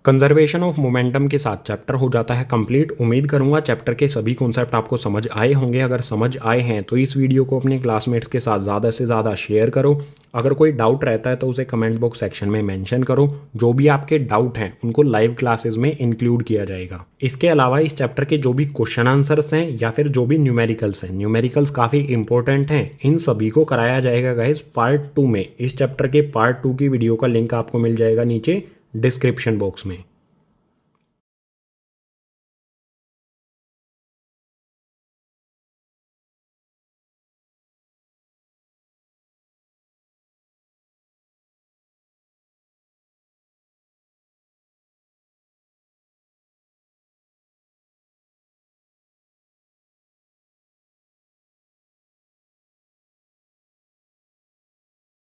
Conservation of momentum के साथ चैप्टर हो जाता है कंप्लीट। उम्मीद करूंगा चैप्टर के सभी कॉन्सेप्ट आपको समझ आए होंगे। अगर समझ आए हैं तो इस वीडियो को अपने क्लासमेट्स के साथ ज़्यादा से ज़्यादा शेयर करो। अगर कोई डाउट रहता है तो उसे कमेंट बॉक्स सेक्शन में मेंशन करो। जो भी आपके डाउट हैं उनको लाइव क्लासेस में इंक्लूड किया जाएगा। इसके अलावा इस चैप्टर के जो भी क्वेश्चन आंसर्स हैं या फिर जो भी न्यूमेरिकल्स हैं, न्यूमेरिकल्स काफ़ी इंपॉर्टेंट हैं, इन सभी को कराया जाएगा गाइज पार्ट 2 में। इस चैप्टर के पार्ट 2 की वीडियो का लिंक आपको मिल जाएगा नीचे डिस्क्रिप्शन बॉक्स में।